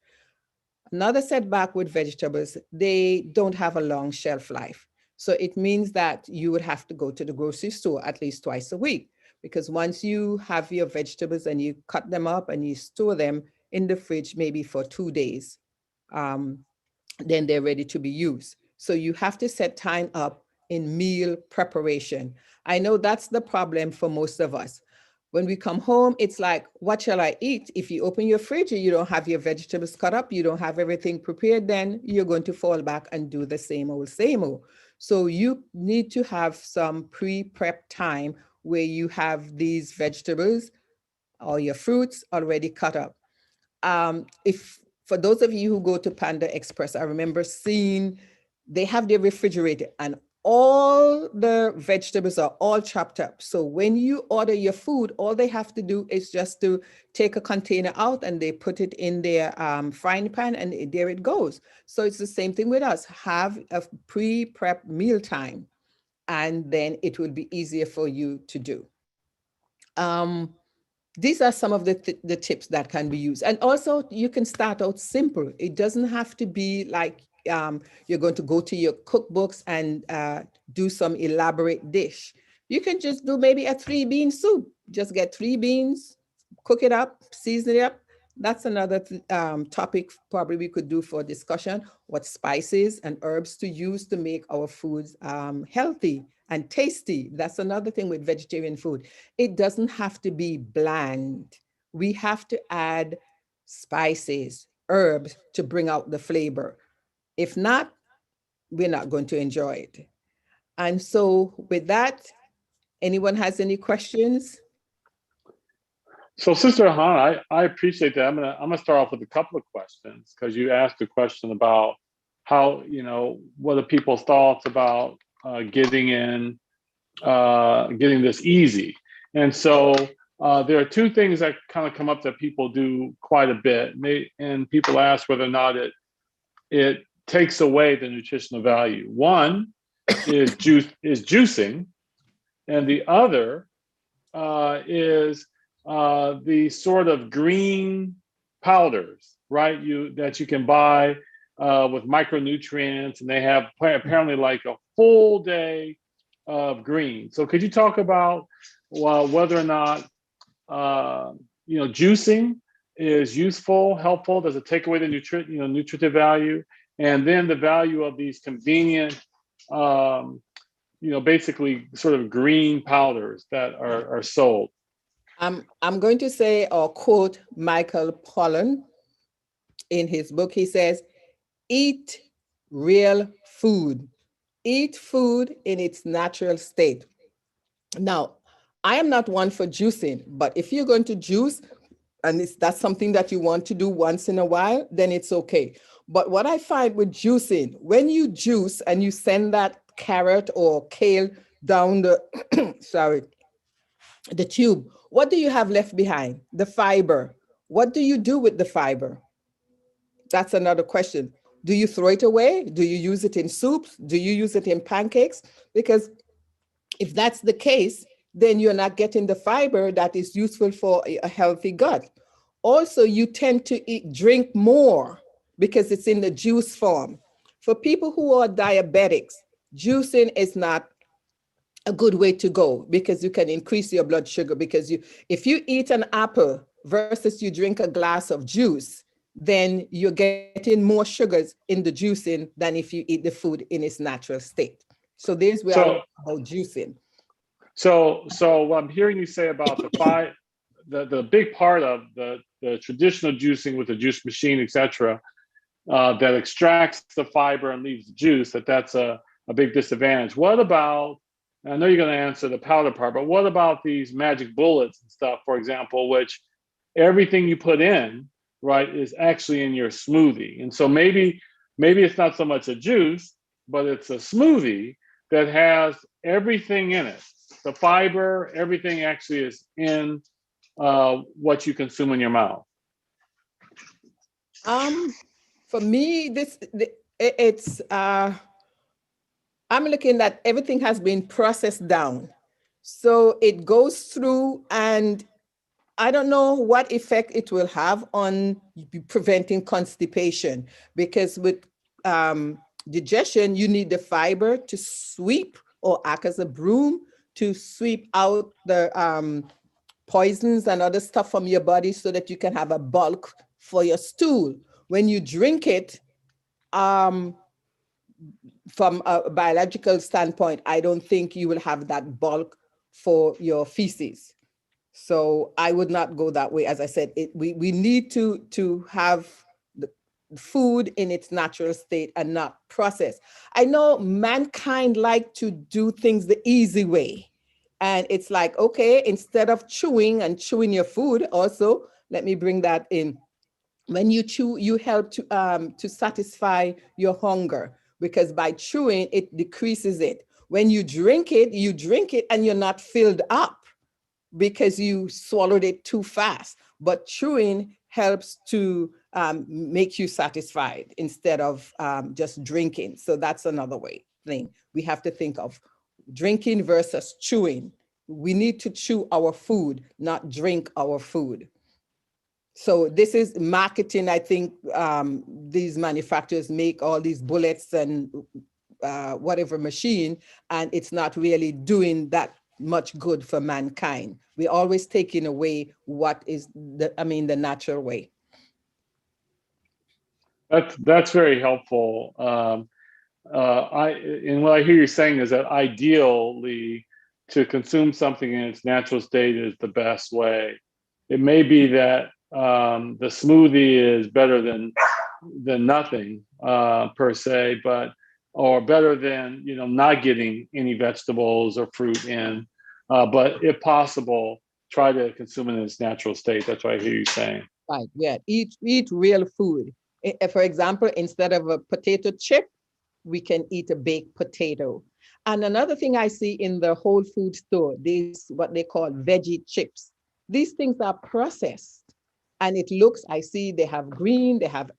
Another setback with vegetables, they don't have a long shelf life. So it means that you would have to go to the grocery store at least twice a week, because once you have your vegetables and you cut them up and you store them in the fridge, maybe for 2 days, then they're ready to be used. So you have to set time up in meal preparation. I know that's the problem for most of us. When we come home, it's like, what shall I eat? If you open your fridge and you don't have your vegetables cut up, you don't have everything prepared, then you're going to fall back and do the same old, same old. So you need to have some pre-prep time where you have these vegetables or your fruits already cut up. If for those of you who go to Panda Express, I remember seeing they have their refrigerator and all the vegetables are all chopped up. So when you order your food, all they have to do is just to take a container out and they put it in their frying pan, and there it goes. So it's the same thing with us. Have a pre-prep meal time, and then it will be easier for you to do. These are some of the tips that can be used. And also you can start out simple. It doesn't have to be like you're going to go to your cookbooks and do some elaborate dish. You can just do maybe a 3-bean soup. Just get 3 beans, cook it up, season it up. That's another topic probably we could do for discussion, what spices and herbs to use to make our foods healthy and tasty. That's another thing with vegetarian food. It doesn't have to be bland. We have to add spices, herbs to bring out the flavor. If not, we're not going to enjoy it. And so with that, anyone has any questions? So Sister Hannah, I appreciate that. I'm gonna start off with a couple of questions, because you asked a question about how, what are people's thoughts about getting this easy. And so there are 2 things that kind of come up that people do quite a bit, and people ask whether or not it takes away the nutritional value. One is juicing, and the other is the sort of green powders, right? That you can buy with micronutrients, and they have apparently like a full day of green. So could you talk about whether or not juicing is useful, helpful? Does it take away the nutritive value? And then the value of these convenient, basically sort of green powders that are sold. I'm going to say or quote Michael Pollan in his book. He says, eat real food. Eat food in its natural state. Now, I am not one for juicing, but if you're going to juice and that's something that you want to do once in a while, then it's okay. But what I find with juicing, when you juice and you send that carrot or kale down the, the tube, what do you have left behind? The fiber. What do you do with the fiber? That's another question. Do you throw it away? Do you use it in soups? Do you use it in pancakes? Because if that's the case, then you're not getting the fiber that is useful for a healthy gut. Also, you tend to drink more because it's in the juice form. For people who are diabetics, juicing is not a good way to go because you can increase your blood sugar, because if you eat an apple versus you drink a glass of juice, then you're getting more sugars in the juicing than if you eat the food in its natural state. So there's where I talk about juicing. So what I'm hearing you say about the big part of the traditional juicing with the juice machine, etc., that extracts the fiber and leaves the juice, that's a big disadvantage. What about, I know you're going to answer the powder part, but what about these magic bullets and stuff, for example, which everything you put in, right, is actually in your smoothie. And so maybe it's not so much a juice, but it's a smoothie that has everything in it. The fiber, everything actually is in what you consume in your mouth. For me, I'm looking at everything has been processed down. So it goes through, and I don't know what effect it will have on preventing constipation, because with digestion, you need the fiber to sweep or act as a broom to sweep out the poisons and other stuff from your body so that you can have a bulk for your stool. When you drink it, from a biological standpoint, I don't think you will have that bulk for your feces. So I would not go that way. As I said, we need to have the food in its natural state and not processed. I know mankind like to do things the easy way. And it's like, okay, instead of chewing your food, also, let me bring that in. When you chew, you help to satisfy your hunger, because by chewing, it decreases it. When you drink it and you're not filled up because you swallowed it too fast. But chewing helps to make you satisfied instead of just drinking. So that's another thing we have to think of: drinking versus chewing. We need to chew our food, not drink our food. So this is marketing. I think these manufacturers make all these bullets and whatever machine, and it's not really doing that much good for mankind. We're always taking away what is the natural way. That's very helpful. And what I hear you saying is that ideally, to consume something in its natural state is the best way. It may be that the smoothie is better than nothing per se, or better than not getting any vegetables or fruit in. But if possible, try to consume it in its natural state. That's what I hear you saying. Right. Yeah. Eat real food. For example, instead of a potato chip, we can eat a baked potato. And another thing I see in the whole food store, these what they call veggie chips. These things are processed, and it looks, I see they have green, they have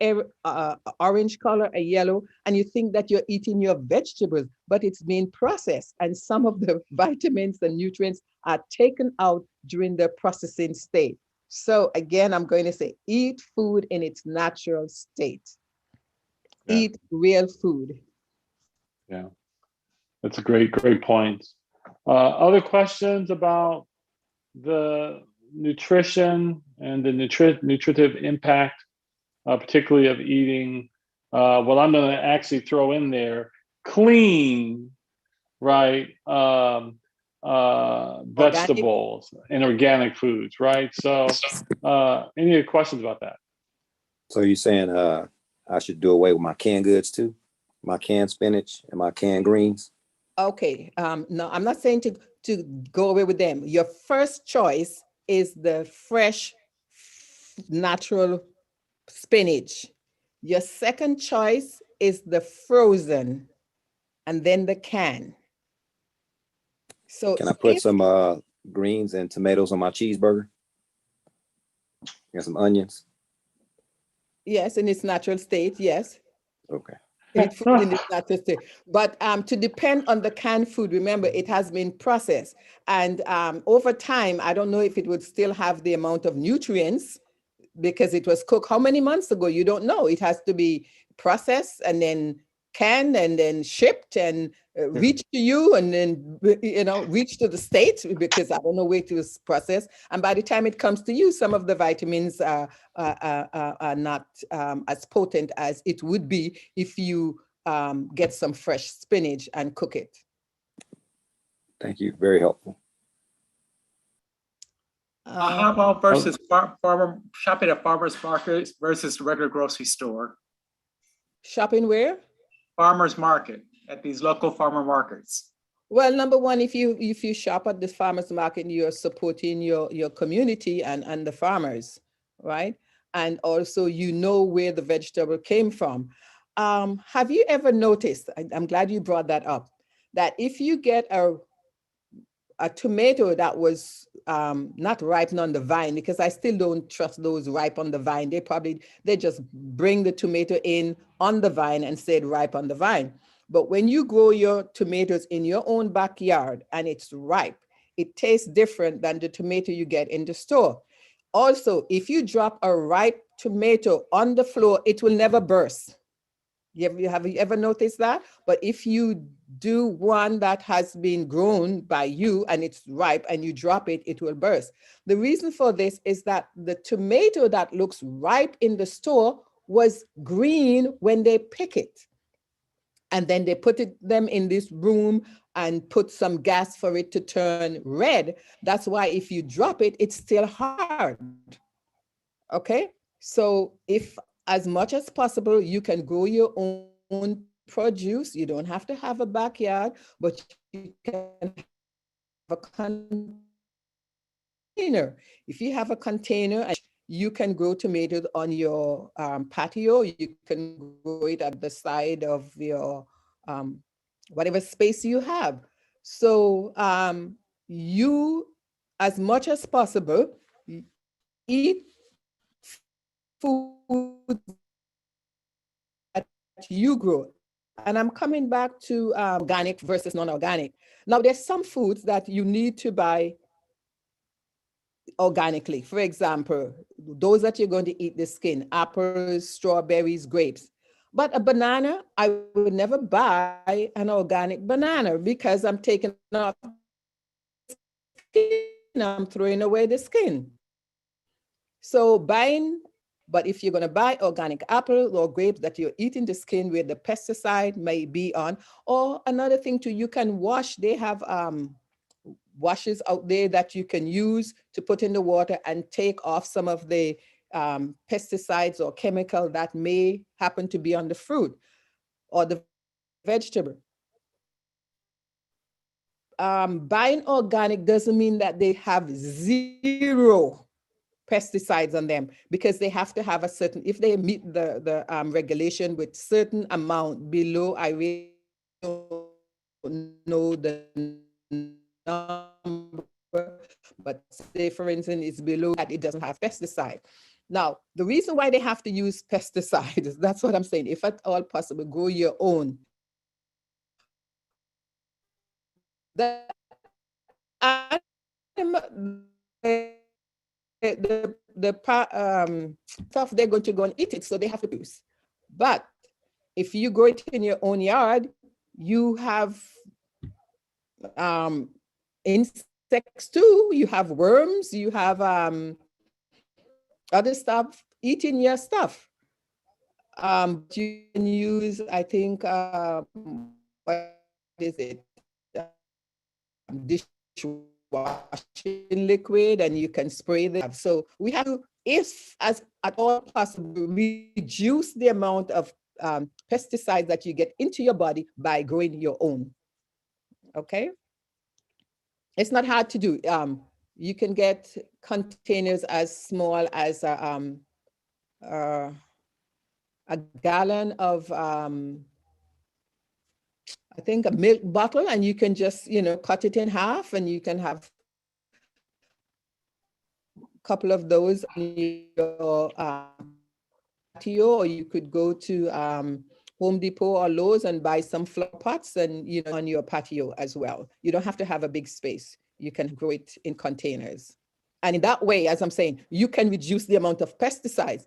orange color, a yellow, and you think that you're eating your vegetables, but it's being processed, and some of the vitamins and nutrients are taken out during the processing state. So again, I'm going to say, eat food in its natural state. Yeah. Eat real food. Yeah, that's a great point. Other questions about the nutrition and the nutritive impact, particularly of eating what I'm going to actually throw in there: clean, right? Vegetables and organic foods, right? So, any questions about that? So you're saying I should do away with my canned goods too, my canned spinach and my canned greens? Okay. No, I'm not saying to go away with them. Your first choice is the fresh, natural spinach. Your second choice is the frozen, and then the can. So can I put some greens and tomatoes on my cheeseburger? And some onions? Yes, in its natural state, yes. Okay. Eat food in its natural state. But to depend on the canned food, remember, it has been processed. And over time, I don't know if it would still have the amount of nutrients because it was cooked how many months ago? You don't know. It has to be processed and then canned and then shipped and reach to you and then, reach to the States, because I don't know where it was processed. And by the time it comes to you, some of the vitamins are not as potent as it would be if you get some fresh spinach and cook it. Thank you. Very helpful. How about versus farmer shopping at farmers markets versus the regular grocery store? Shopping where? Farmers market, at these local farmer markets. Well, number one, if you shop at the farmers market, you're supporting your community and the farmers, right? And also, where the vegetable came from. Have you ever noticed, I'm glad you brought that up, that if you get a tomato that was not ripened on the vine, because I still don't trust those ripe on the vine. They just bring the tomato in on the vine and said ripe on the vine. But when you grow your tomatoes in your own backyard and it's ripe, it tastes different than the tomato you get in the store. Also, if you drop a ripe tomato on the floor, it will never burst. Have you ever noticed that? But if you do one that has been grown by you and it's ripe and you drop it, it will burst. The reason for this is that the tomato that looks ripe in the store was green when they pick it. And then they put them in this room and put some gas for it to turn red. That's why if you drop it, it's still hard. Okay? So if as much as possible, you can grow your own produce. You don't have to have a backyard, but you can have a container. If you have a container, you can grow tomatoes on your patio. You can grow it at the side of your whatever space you have. So you, as much as possible, eat food that you grow. And I'm coming back to organic versus non-organic. Now, there's some foods that you need to buy organically. For example, those that you're going to eat the skin, apples, strawberries, grapes. But a banana, I would never buy an organic banana because I'm taking off the skin, I'm throwing away the skin. So but if you're going to buy organic apple or grapes that you're eating the skin where the pesticide may be on, or another thing too, you can wash. They have washes out there that you can use to put in the water and take off some of the pesticides or chemical that may happen to be on the fruit or the vegetable. Buying organic doesn't mean that they have zero pesticides on them, because they have to have a certain, if they meet the regulation with certain amount below, I really don't know the number, but say for instance, it's below that, it doesn't have pesticide. Now, the reason why they have to use pesticides, that's what I'm saying, if at all possible, grow your own. The stuff they're going to go and eat it, so they have to use. But if you grow it in your own yard, you have insects too. You have worms. You have other stuff eating your stuff. You can use, I think, what is it? Dishwashing liquid, and you can spray them. So we have to, if as at all possible, reduce the amount of pesticides that you get into your body by growing your own. Okay? It's not hard to do. You can get containers as small as a gallon of I think a milk bottle, and you can just, cut it in half, and you can have a couple of those on your patio, or you could go to Home Depot or Lowe's and buy some flower pots and, on your patio as well. You don't have to have a big space. You can grow it in containers. And in that way, as I'm saying, you can reduce the amount of pesticides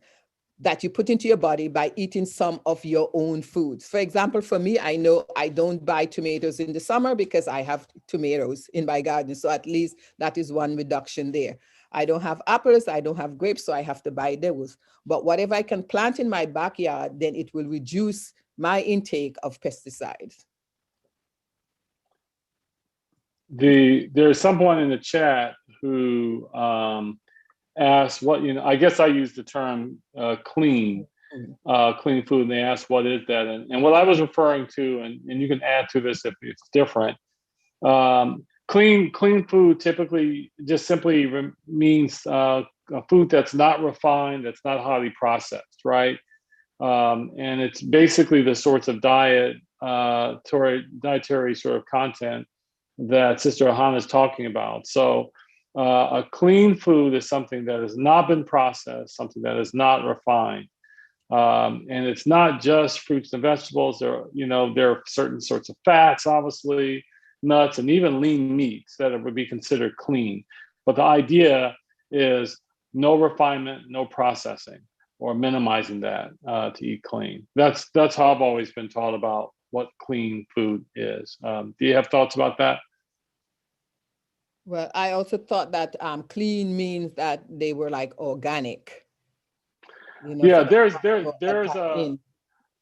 that you put into your body by eating some of your own foods. For example, for me, I know I don't buy tomatoes in the summer because I have tomatoes in my garden. So at least that is one reduction there. I don't have apples, I don't have grapes, so I have to buy those. But whatever I can plant in my backyard, then it will reduce my intake of pesticides. There's someone in the chat who asked what, I guess I used the term clean food, and they asked what is that? And what I was referring to, and you can add to this if it's different, clean food typically just simply means a food that's not refined, that's not highly processed, right? And it's basically the sorts of dietary sort of content that Sister Ahana is talking about. So a clean food is something that has not been processed, something that is not refined. And it's not just fruits and vegetables. There are certain sorts of fats, obviously, nuts, and even lean meats that would be considered clean. But the idea is no refinement, no processing, or minimizing that to eat clean. That's how I've always been taught about what clean food is. Do you have thoughts about that? Well, I also thought that clean means that they were like organic. Yeah, there's a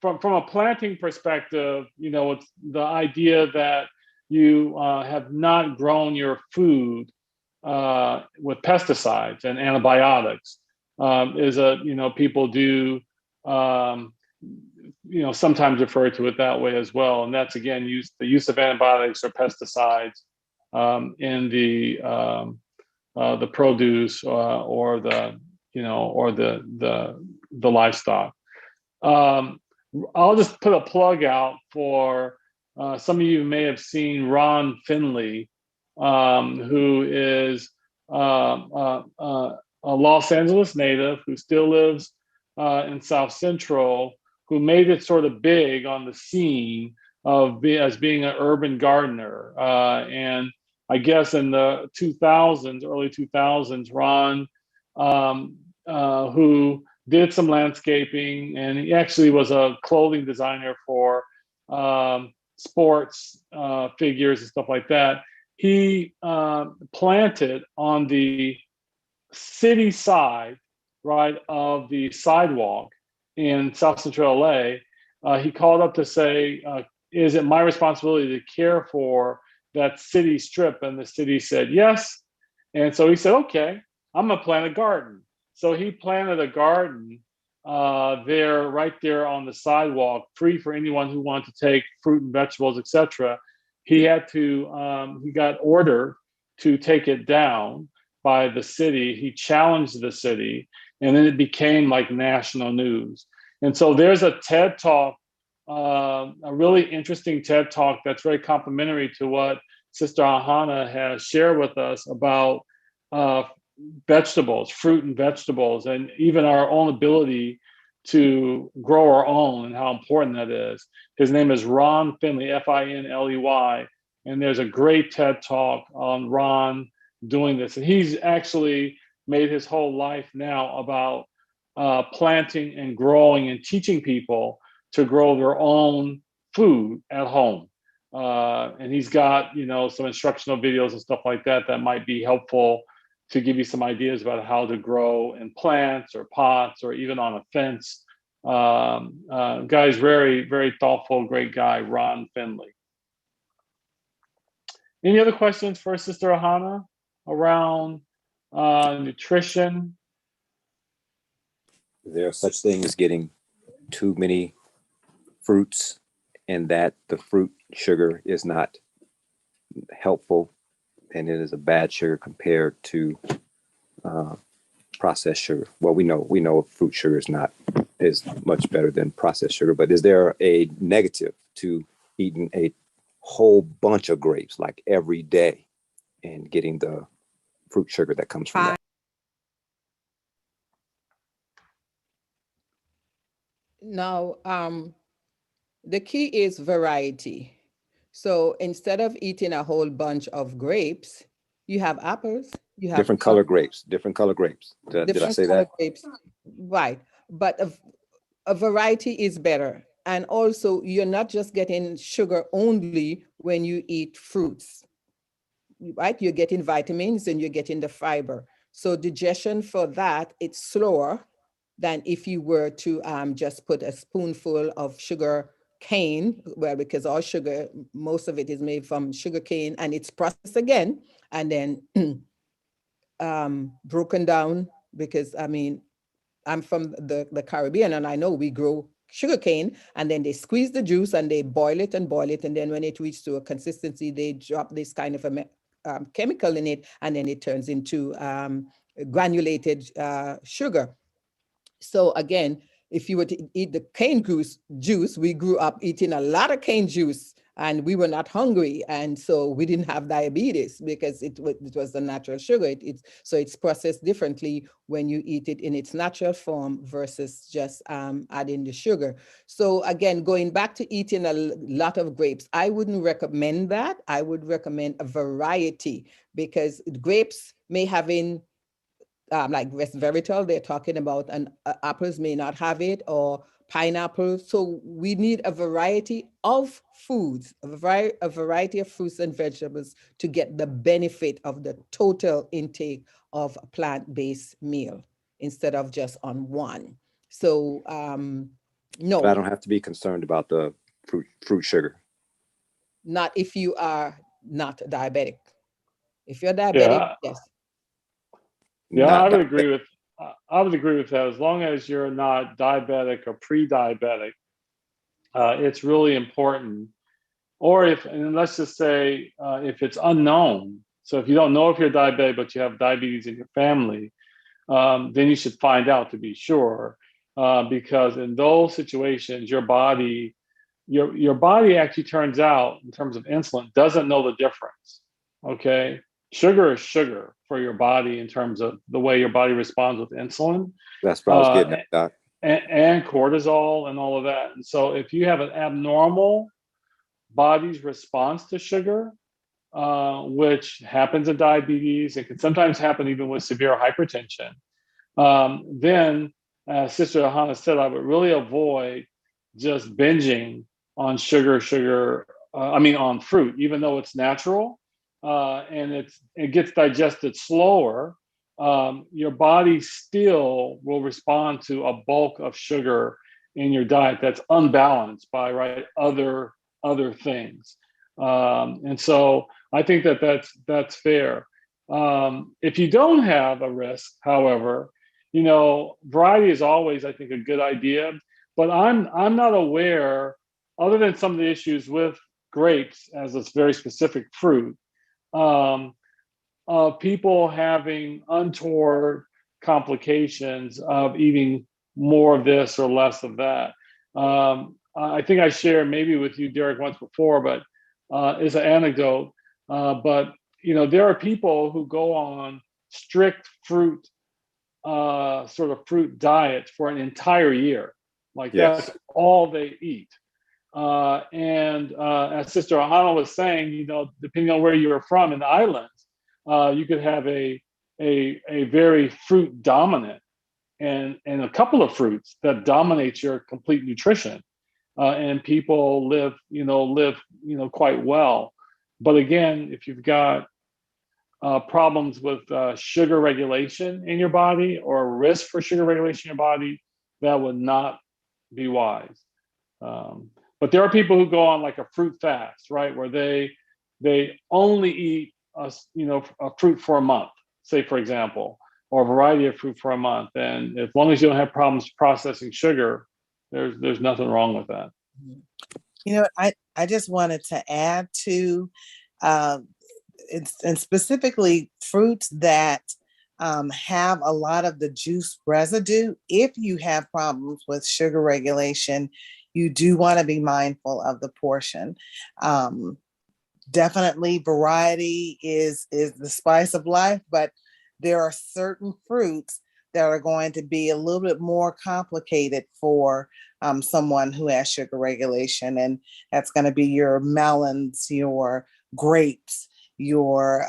from a planting perspective, it's the idea that you have not grown your food with pesticides and antibiotics. People do sometimes refer to it that way as well, and that's again the use of antibiotics or pesticides in the produce or the livestock. I'll just put a plug out for some of you may have seen Ron Finley, who is a Los Angeles native who still lives in South Central, who made it sort of big on the scene as being an urban gardener. And I guess in the early 2000s, Ron, who did some landscaping, and he actually was a clothing designer for sports figures and stuff like that. He planted on the city side, right, of the sidewalk in South Central LA. He called up to say, is it my responsibility to care for that city strip? And the city said yes. And so he said, okay, I'm gonna plant a garden. So he planted a garden right there on the sidewalk, free for anyone who wanted to take fruit and vegetables, etc. He got ordered to take it down by the city. He challenged the city, and then it became like national news. And so there's a TED Talk, a really interesting TED Talk that's very complimentary to what Sister Ahana has shared with us about vegetables, fruit and vegetables, and even our own ability to grow our own and how important that is. His name is Ron Finley, Finley, and there's a great TED Talk on Ron doing this. And he's actually made his whole life now about planting and growing and teaching people to grow their own food at home. And he's got, some instructional videos and stuff like that that might be helpful to give you some ideas about how to grow in plants or pots or even on a fence. Guy's very, very thoughtful, great guy, Ron Finley. Any other questions for Sister Ahana around nutrition? There are such things as getting too many fruits, and that the fruit sugar is not helpful, and it is a bad sugar compared to processed sugar. Well, we know fruit sugar is much better than processed sugar, but is there a negative to eating a whole bunch of grapes like every day and getting the fruit sugar that comes from that? Now, the key is variety. So instead of eating a whole bunch of grapes, you have apples, You have Different color grapes, different color grapes. Did I different say color that? grapes. Right. But a variety is better. And also, you're not just getting sugar only when you eat fruits, right? You're getting vitamins and you're getting the fiber. So digestion for that, it's slower than if you were to just put a spoonful of sugar cane, well, because all sugar, most of it is made from sugar cane and it's processed again and then broken down, because I mean, I'm from the Caribbean and I know we grow sugarcane and then they squeeze the juice and they boil it. And then when it reaches to a consistency, they drop this kind of a chemical in it and then it turns into granulated sugar. So again, if you were to eat the cane juice, we grew up eating a lot of cane juice and we were not hungry. And so we didn't have diabetes because it was the natural sugar. So it's processed differently when you eat it in its natural form versus just adding the sugar. So again, going back to eating a lot of grapes, I wouldn't recommend that. I would recommend a variety, because grapes may have in like resveratrol, they're talking about, and apples may not have it, or pineapple. So we need a variety of foods, a variety of fruits and vegetables to get the benefit of the total intake of a plant-based meal instead of just on one. So no. But I don't have to be concerned about the fruit sugar. Not if you are not diabetic. If you're diabetic, yes. Yeah, Not I would diabetic. agree with that. As long as you're not diabetic or pre-diabetic, it's really important. Or and let's just say, if it's unknown. So if you don't know if you're diabetic, but you have diabetes in your family, then you should find out to be sure, because in those situations, your body actually turns out, in terms of insulin, doesn't know the difference. Okay. Sugar is sugar for your body in terms of the way your body responds with insulin. That's what I was getting at, Doc. And cortisol and all of that. And so if you have an abnormal body's response to sugar, which happens in diabetes, it can sometimes happen even with severe hypertension, then, Sister Hannah said, I would really avoid just binging on on fruit, even though it's natural. And it gets digested slower, your body still will respond to a bulk of sugar in your diet that's unbalanced by other things. And so I think that's fair. If you don't have a risk, however, variety is always, I think, a good idea. But I'm not aware, other than some of the issues with grapes as a very specific fruit, of people having untoward complications of eating more of this or less of that. I think I shared maybe with you, Derek, once before, but it's an anecdote. But there are people who go on strict fruit diets for an entire year. Like Yes. That's all they eat. And as Sister Ahana was saying, depending on where you're from in the islands, you could have a very fruit dominant and a couple of fruits that dominate your complete nutrition, and people live quite well. But again, if you've got problems with sugar regulation in your body or a risk for sugar regulation in your body, that would not be wise. But there are people who go on like a fruit fast, right, where they only eat a fruit for a month, say, for example, or a variety of fruit for a month. And as long as you don't have problems processing sugar, there's nothing wrong with that. I just wanted to add to, and specifically fruits that have a lot of the juice residue. If you have problems with sugar regulation, you do want to be mindful of the portion. Definitely variety is the spice of life, but there are certain fruits that are going to be a little bit more complicated for someone who has sugar regulation. And that's going to be your melons, your grapes, your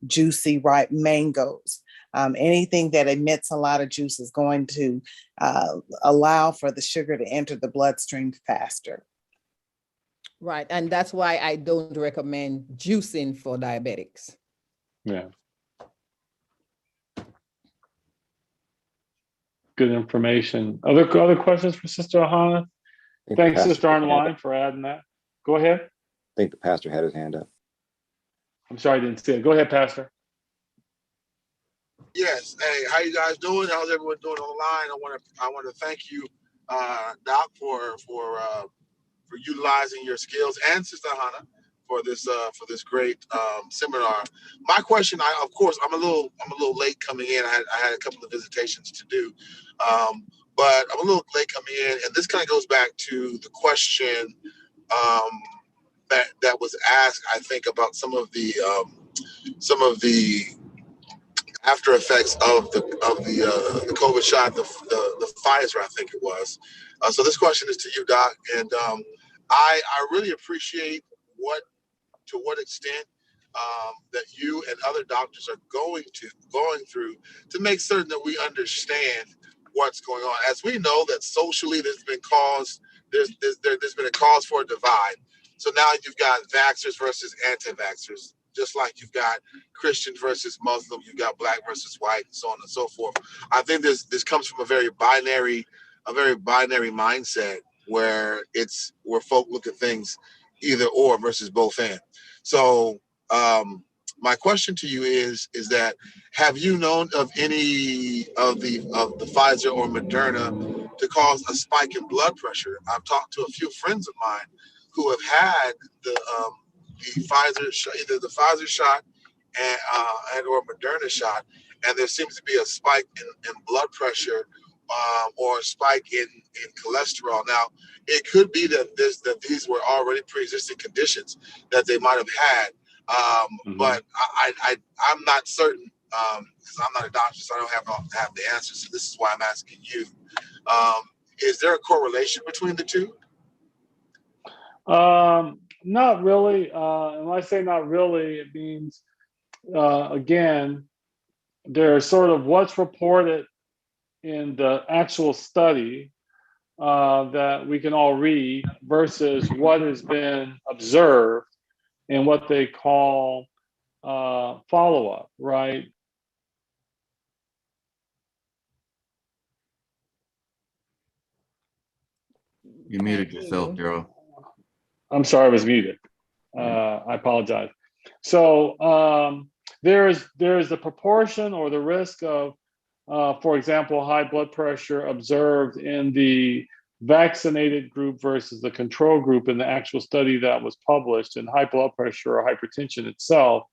juicy, ripe mangoes. Anything that emits a lot of juice is going to allow for the sugar to enter the bloodstream faster. Right, and that's why I don't recommend juicing for diabetics. Yeah. Good information. Other questions for Sister Ahana? Thanks, Sister Arnwine, for adding that. Go ahead. I think the pastor had his hand up. I'm sorry, I didn't see it. Go ahead, Pastor. Yes. Hey, how you guys doing? How's everyone doing online? I want to thank you, Doc, for utilizing your skills, and Sister Hannah for this great seminar. My question, of course, I'm a little late coming in. I had a couple of visitations to do, but I'm a little late coming in, and this kind of goes back to the question that was asked, I think, about some of the after effects of the COVID shot, the Pfizer, I think it was. So this question is to you, Doc, and I really appreciate to what extent that you and other doctors are going through to make certain that we understand what's going on. As we know that socially there's been a cause for a divide. So now you've got vaxxers versus anti-vaxxers, just like you've got Christian versus Muslim, you've got black versus white, and so on and so forth. I think this comes from a very binary mindset where folk look at things either or versus both and. So my question to you is that have you known of any of the Pfizer or Moderna to cause a spike in blood pressure? I've talked to a few friends of mine who have had the Pfizer shot, either the Pfizer shot and or Moderna shot, and there seems to be a spike in blood pressure or a spike in cholesterol. Now, it could be that these were already pre-existing conditions that they might have had, but I'm not certain because I'm not a doctor, so I don't have the answers. So this is why I'm asking you: is there a correlation between the two? Not really. And when I say not really, it means again, there's sort of what's reported in the actual study that we can all read versus what has been observed in what they call follow-up, right? You muted yourself, Daryl. I'm sorry, I was muted. I apologize. So there's the proportion or the risk of, for example, high blood pressure observed in the vaccinated group versus the control group in the actual study that was published, and high blood pressure or hypertension itself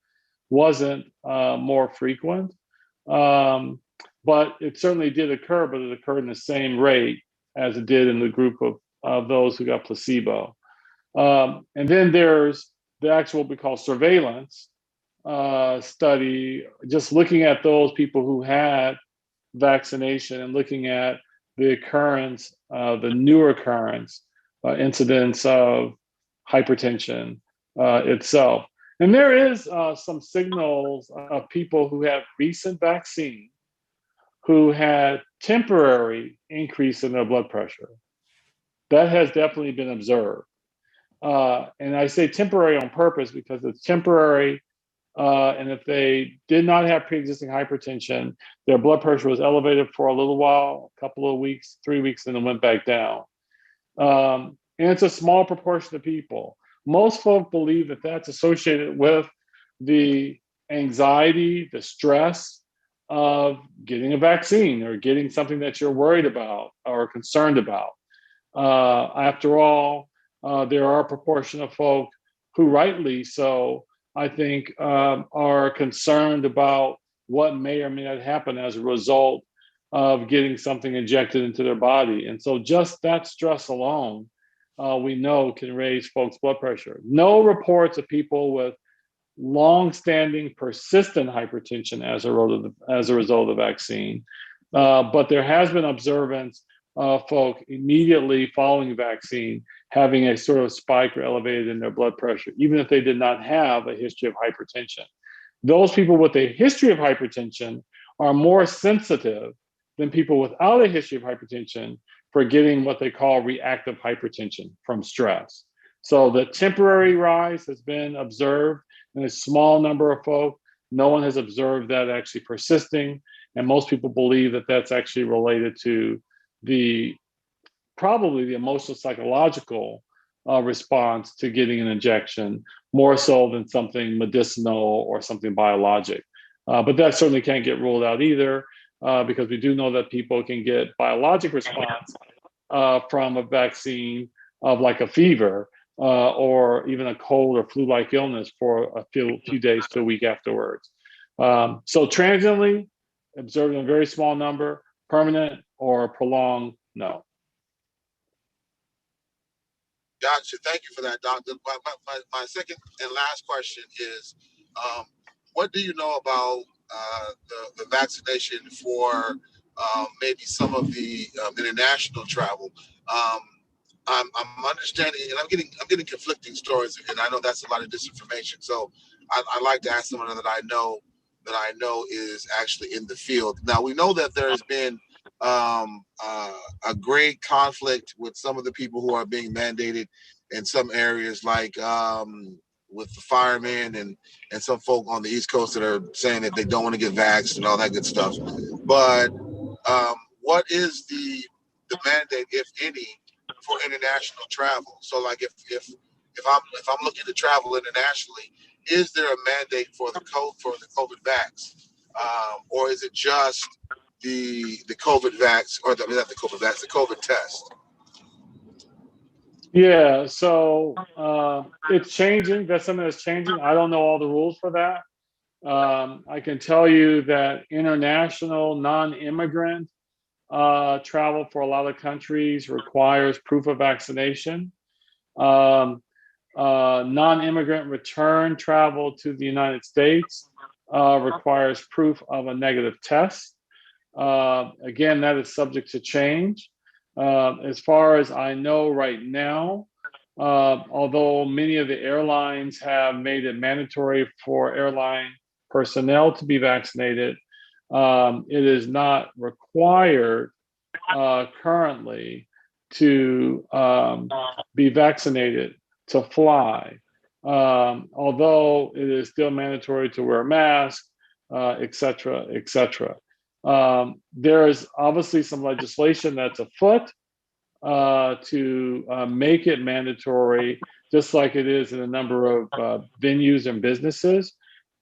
wasn't more frequent. But it certainly did occur, but it occurred in the same rate as it did in the group of those who got placebo. And then there's the actual what we call surveillance study, just looking at those people who had vaccination and looking at the occurrence, the new occurrence, incidence of hypertension itself. And there is some signals of people who have recent vaccine who had temporary increase in their blood pressure. That has definitely been observed. And I say temporary on purpose because it's temporary. And if they did not have pre-existing hypertension, their blood pressure was elevated for a little while, a couple of weeks, 3 weeks, and then went back down. And it's a small proportion of people. Most folk believe that that's associated with the anxiety, the stress of getting a vaccine or getting something that you're worried about or concerned about. After all, there are a proportion of folk who rightly so, I think, are concerned about what may or may not happen as a result of getting something injected into their body. And so just that stress alone, we know can raise folks' blood pressure. No reports of people with long-standing persistent hypertension as a result of the vaccine. But there has been observance of folk immediately following vaccine having a sort of spike or elevated in their blood pressure, even if they did not have a history of hypertension. those people with a history of hypertension are more sensitive than people without a history of hypertension for getting what they call reactive hypertension from stress. So the temporary rise has been observed in a small number of folk. No one has observed that actually persisting. And most people believe that that's actually related to probably the emotional psychological response to getting an injection, more so than something medicinal or something biologic. But that certainly can't get ruled out either, because we do know that people can get biologic response from a vaccine of like a fever or even a cold or flu-like illness for a few days to a week afterwards. So transiently, observed in a very small number, permanent or prolonged, no. Gotcha. Thank you for that, Doctor. My second and last question is, what do you know about the vaccination for maybe some of the international travel? I'm understanding, and I'm getting conflicting stories, and I know that's a lot of disinformation. So I like to ask someone that I know is actually in the field. Now we know that there has been a great conflict with some of the people who are being mandated in some areas, like with the firemen and some folk on the East Coast that are saying that they don't want to get vaxxed and all that good stuff. But what is the mandate, if any, for international travel? So, like, if I'm looking to travel internationally, is there a mandate for the COVID vax, or is it just the COVID vax, or not the COVID vax, the COVID test? Yeah, so it's changing. That's something that's changing. I don't know all the rules for that. I can tell you that international non-immigrant travel for a lot of countries requires proof of vaccination. Non-immigrant return travel to the United States requires proof of a negative test. Again, that is subject to change. As far as I know right now, although many of the airlines have made it mandatory for airline personnel to be vaccinated, it is not required currently to be vaccinated to fly, although it is still mandatory to wear a mask, et cetera, et cetera. There is obviously some legislation that's afoot to make it mandatory, just like it is in a number of venues and businesses.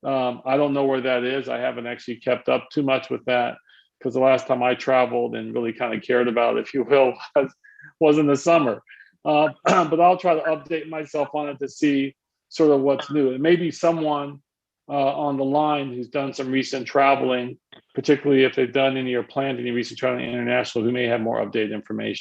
I don't know where that is. I haven't actually kept up too much with that, because the last time I traveled and really kind of cared about, if you will, was in the summer. But I'll try to update myself on it to see sort of what's new. It may be someone on the line who's done some recent traveling, particularly if they've done any or planned any recent traveling international, who may have more updated information.